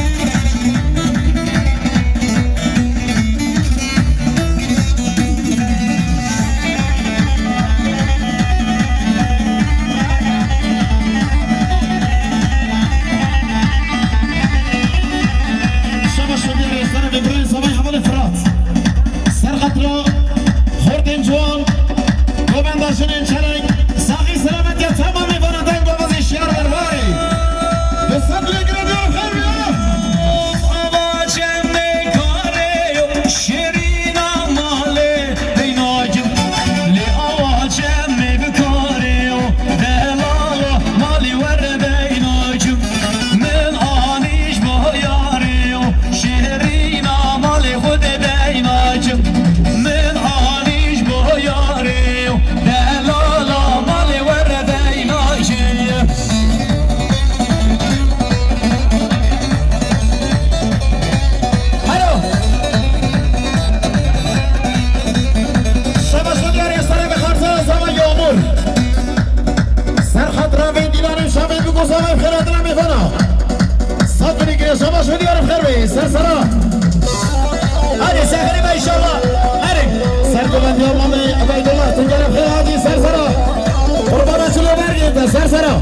شنین چرنگ ساقی سلامت یا تمام میوانندن بابازی شیار برواری به صدر گردی خیر بیا آواجم نکاره شیرین ماله دیناجم لی آواجم بکاره دلالا مالی ور دیناجم من آنیش با یاره شیرین مالی خود دیناجم من آنیش با یاره زمان خیرات نمیفنا صد بینی که شما شدی آرم خیر بی سر سرا هری سهری با ایشالله هری سر گوبندی آمام عبایدالله تنگرم خیر حاجی سر سرا قربانا چلو برگید سر سرا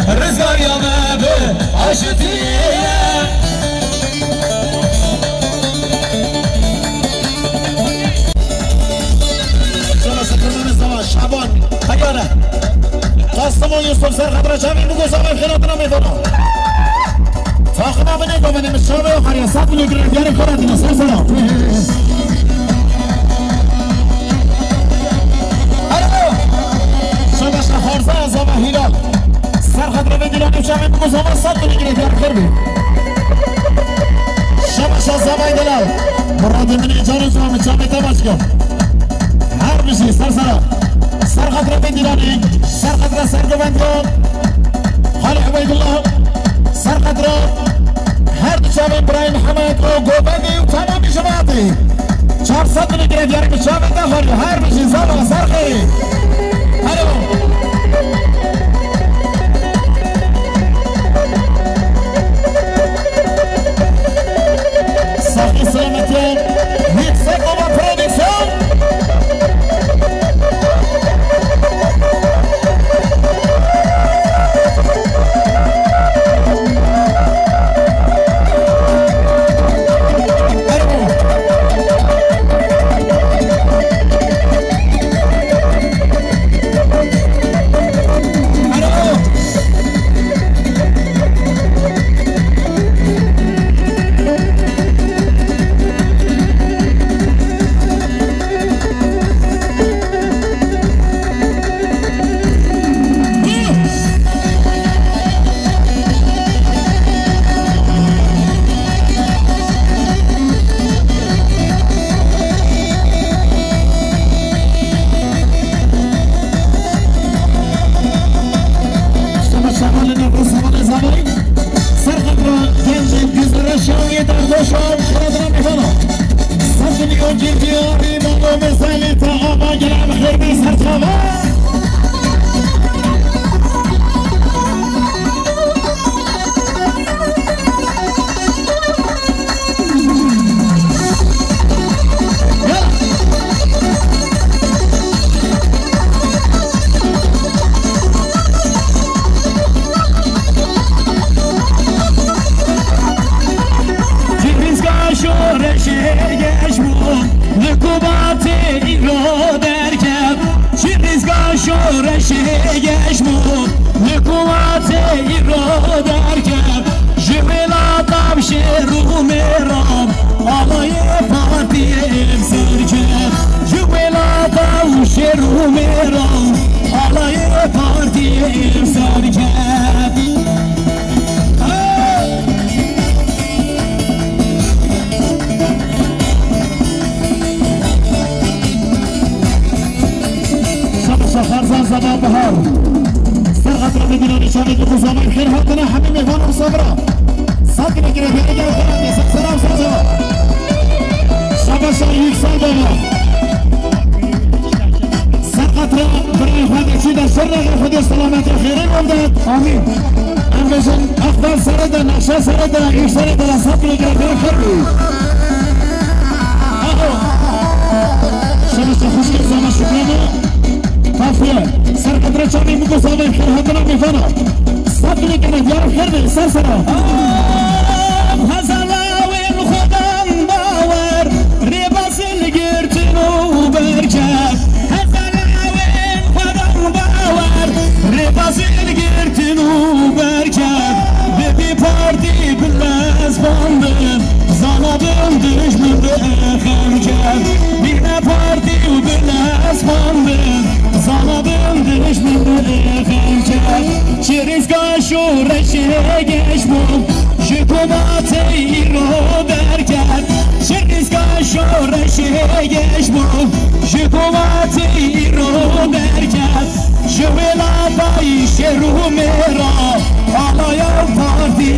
رزقار يا مابه عشتي شعبان حيانا قاسمو يوسف سر خبر شافي بقول سامي خيراتنا ميدانا فاخنا بني قومني من الشابه وخاري صاحب يقرأ دياري خيراتنا سر سلام شبش خارزة زبا هلال سر خطر بدیلانی شامل بگو زمان صد بگیره دیار کربی شبش زبای دلال مراد من ایجاری زمان چامی تماش کن هر بشی سر سرا سر خطر بدیلانی سر خطر سرگوبند کن خالی عبید الله سر خطر هر چامی برای محمد و گوبندی و تمامی جماعتی 400 بگیره دیار که چامی تخوری هر بشی زمان سر خیری هلو Saki Selamatyan, Yüksek Ova Prodüksiyon. شورش گشمون حکومت ایران در کرد جویلا قبش رو میرام آقای پارتی امسر کرد جویلا قبش رو میرام آقای پارتی امسر کرد فرزان زمان بهار سرقت را میدونن نشانه که خزامه خیر هاتنه همه میوان و صبرا ساکن گره بیره گره کنم نیست سلام سلام شباشا یک سال بابا سرقت را برای خواهد چی در سر نگر خودی سلامت را خیره مولدد آمین امروزن اخبار سرده نقشه سرده ایک سرده ساکن گره بیره کردی شباشا خوشگل زمان شکرانه کافیه سرقدر چامی مگو سامن خیر هاتنا میفانا ساکنی کنه دیار خیر بی سر سرا هزلاوین خودم باور ریباسل گرتنو برکت هزلاوین خودم باور ریباسل گرتنو برکت ببی پارتی بلز باندن زانابم دشمن به خرکت بینه پارتی و بلز باندن زانابم دشمن به خرکت چریزگاه شورش گشمون حکومت ایران در کرد چریزگاه شورش گشمون حکومت ایران در کرد جویلا بایش رو میرا آلایا پارتی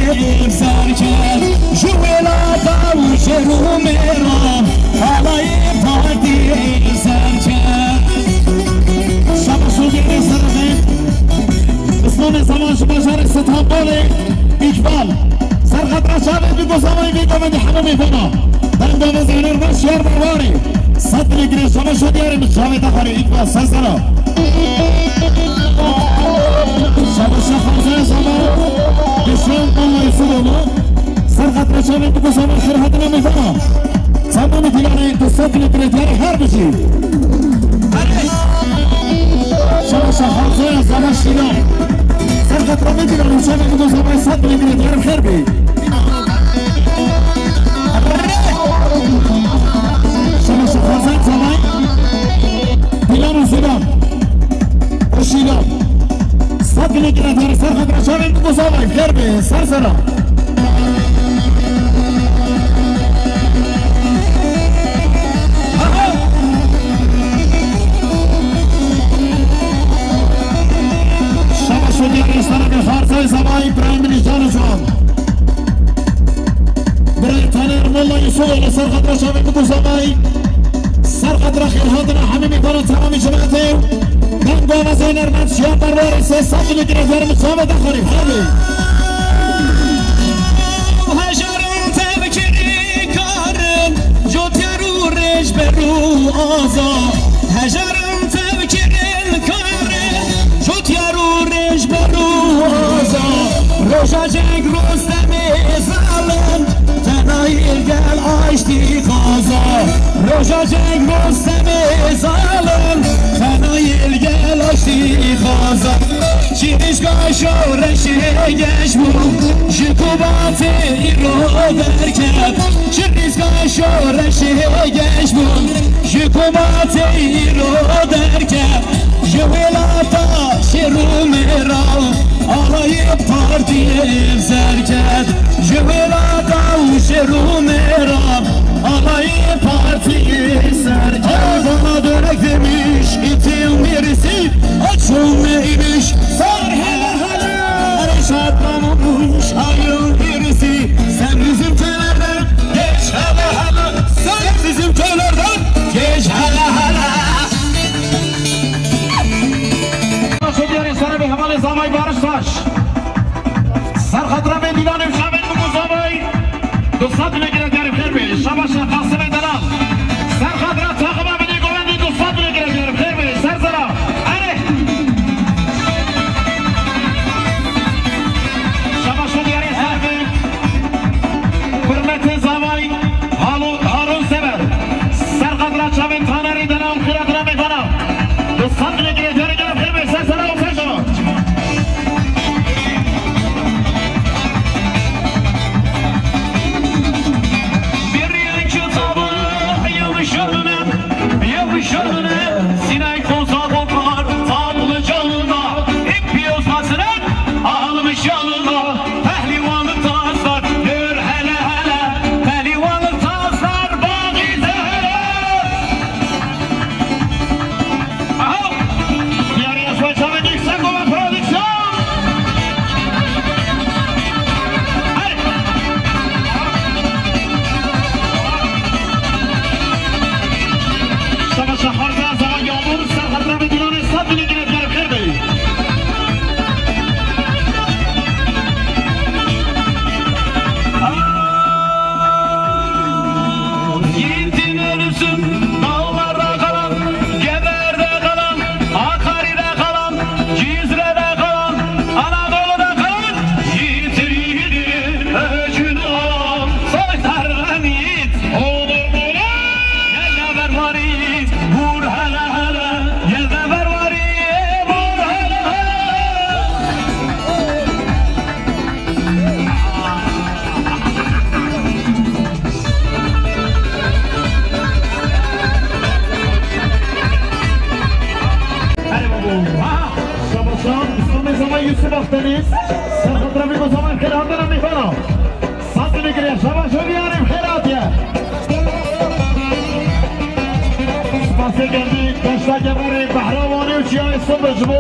امسر کرد جویلا بایش رو میرا آلایا پارتی امسر کرد شب سوگیری سرمه اسلام زمان شما شهر استانبول اقبال سرقت را شاید بگو زمانی بیگمه دی همه میفنا دم دام زینر باش شهر برواری صد نگیری شما شد یاریم شاید دخاری اقبال سلسلا شما شخصه زمان بسیار قوی سلوما سرقت را شاید بگو زمان خیر حدنا میفنا زمان دیگره تو صد نگیری دیاری هر بشی شما شخصه زمان شیران سرقت را میگیرن شما بگو زمان صد نگیری دیارم خیر بی شما شخصه زمان پیلان و زیبان و شیلان صد نگیری دیار سرقت را شما بگو زمان خیر بی سر سرا شدیاری سرک خارزای زمانی پرایم منیجان جوان برای تانیر مولا یسوع سرقت را شاید بگو زمانی سرقت را خیل هاتنا همه میکنن تمامی جماعته دنگو و زینر من شیار برواری سه ساقی نگیره دیار مقامه دخاریم خیلی هجرم تبکری کارم جوتیا رو رش برو آزا هجرم تبکری کارم جوتیا رو رش برو آزا روشا جنگ رستم ظالم تنایل گل آشتی قازا روشا جنگ رستم ظالم تنایل گل آشتی قازا چیزگاه شورش گشمون حکومت ایران در کرد چیزگاه شورش گشمون حکومت ایران در کرد جویلاتا شروع میرا آقای پارتی افزر کرد جویلاتا شروع میرا آقای پارتی افزر کرد بنا درک دمیش ایتیل میرسی اچون میبیش سر هلا هلا ارشاد بمونش آیون میرسی sen bizim köylerden geç hala hala sen bizim köylerden geç hala hala شدیاری سر به حمال زمای بارش باش سرخط را به دیلانیم شامل بگو زمای دوستات نگیره دیاری خیر بی شباش قاسم دلال سرخط را تاقبه بدی گوندی دوستات نگیره دیاری خیر بی سر زرا اره شباش شدیاری سر به حرمت زمای هارون سبر سرخط را چامل تانری دلال خیرات را میکنم دوستات نگیره دیاری خیر بی تنیس سرخط رمی گزامان خیر هاتنا میفانا سات میگیره شبا شو بیاریم خیراتیه سپاسی گردی داشته گبری بحراوانی و چیای صبح جبو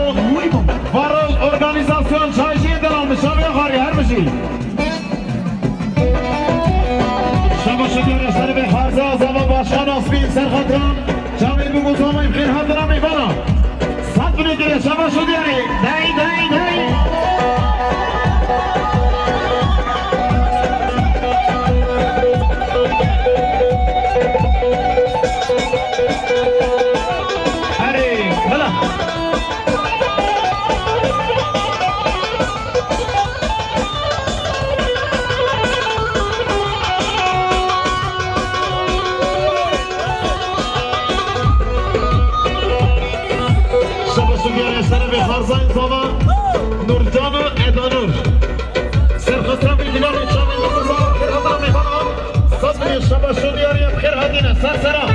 وارل ارگانیزاسیون چایشی دلال مشاوی خاری هر بشی شما شدیار اشتری به خارزه آزاما باشان آسبین سرخطران جامعه بگوزامای خیر هاتنا میفانا سات میگیره شما شدیاری دهی دهی دهی خارزان زاما نورجان و ادانور سرخطران بیدیلان چامل بگوزام خیر هاتنا میخوانم صدقی شبا شدیاری خیر هاتینه سرسرا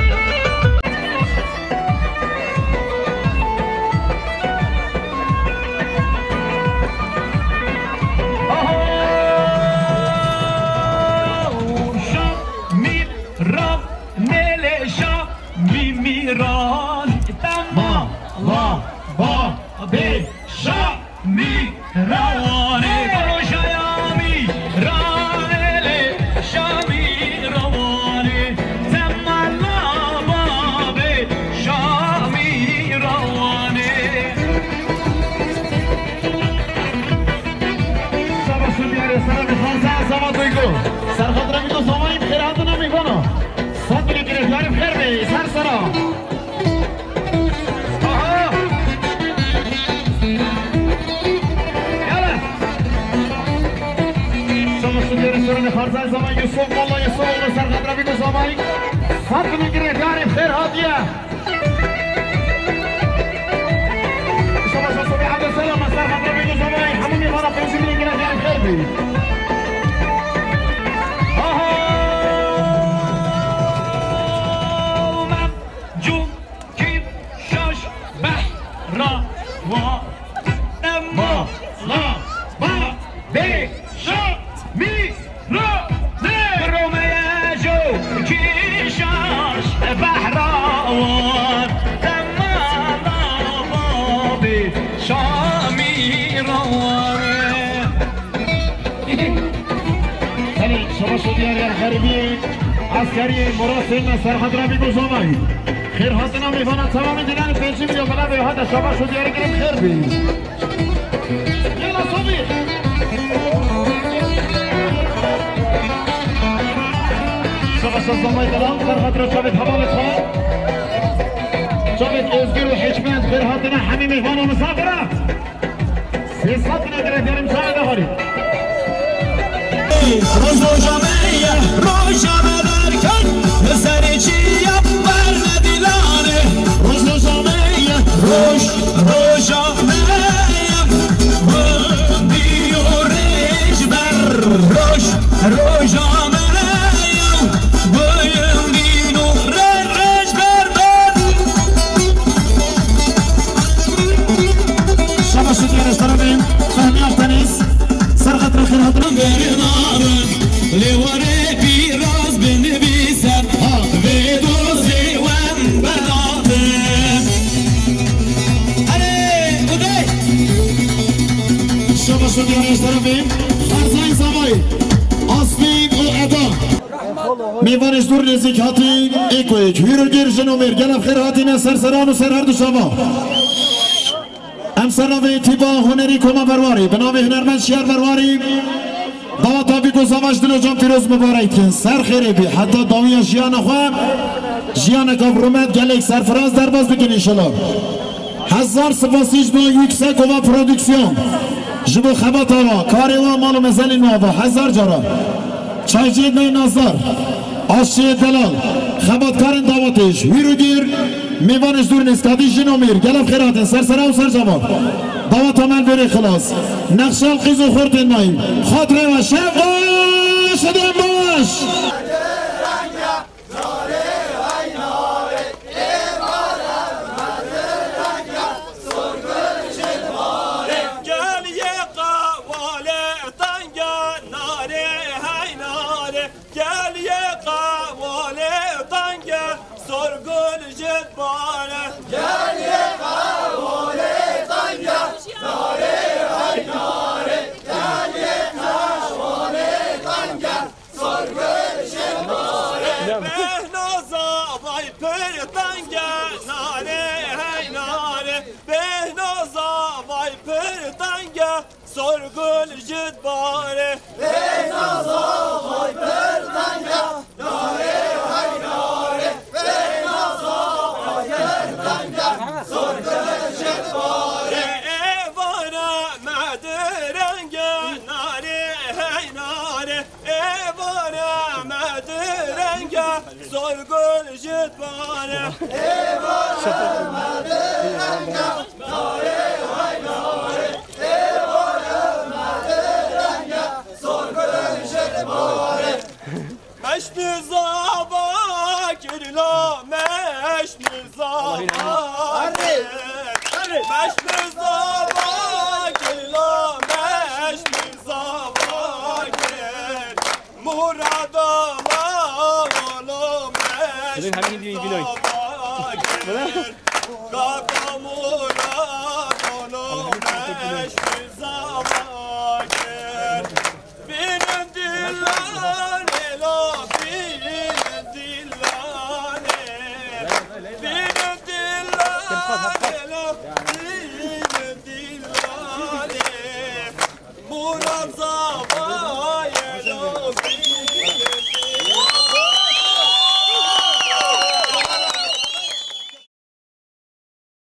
سرخط رمی تو سامایی خیر هاتنا میکنم سات بلی گرفتاری خیر بی سر سرا یالا شما شدی رسوران خارزای زمان یوسف مولا یوسف و سرخط رمی تو سامایی سات بلی گرفتاری خیر هاتیه شما شدی عبدالسلام سرخط رمی تو سامایی همون میخوانا پیسی بلی گرفتاری خیر بی عسکری مراسم سرحد را میگذارم خیر هاتنا میفاند تمام دیدن پیشی میو بلا به هات شما شو دیار گرم خیر بی یلا صبی شما شو زمای دلان سرحد را شابت حوالت ها شابت ازگیر و حکمت خیر هاتنا همین میفان و مسافره سیصد نگره دیارم شاید آخری روزو جامعه روشامه درکن سری چی بر ندیلانه روزو جامعه روشامه بندی و ریج بر روشامه بندی و ریج بر شما شدی رستوران فهمی افتنیز سرخط رو خیر هاتون لیواره پیراز بنویسم به دوزی وم بداتم اره بوده شما شدی رشترم بیم خرزای زمایی آسمین و ادا میوانش دور نزدیک هاتی ایکو ایک ویرو گیر جنومیر گلب خیر هاتین سرسران و سرهرد شما امسر ناوی تیبا هنری کما برواری به نام هنرمند شیار برواری دعوت آبی گذامش دل و جان پیروز مبارک کن سر خیره بی حتی داوی جیان خواه جیان کابرومت گلیک سرفراز در باز بکن انشالله 1000 سپاسیش با یکسک و پرودکسیون جبو خبات آوا کاری و مال و مزلی نوابا 1000 جارا چای جید نای نازدار آشی دلال خباتکارن دعوتش ویرو گیر میوانش دور نیست کادی جنو میر گلب خیراتن سرسرا و سر جواب دعوت عمل بری خلاص نقشال خیز و خورتن ناییم خاطره و شب شدیم باش قال يا باره گریه قواره تنگه ناره های ناره گریه قواره تنگه سرگش باره بهنازا وای پر تنگه ناره های ناره بهنازا وای پر تنگه سرگل جد باره بهنازا وای پر تنگه ناره های ناره بهنازا وای پر تنگه سرگش باره ایوانا مدرنگه ناره های ناره ایوانا مدرنگه سرگل جد باره مشن زابا کرلا مشن زابا مشن زابا کرلا مشن زابا کر مراد مالو مشن زابا کر کاکا مراد مالو مشن زابا کر بینم دلان مراد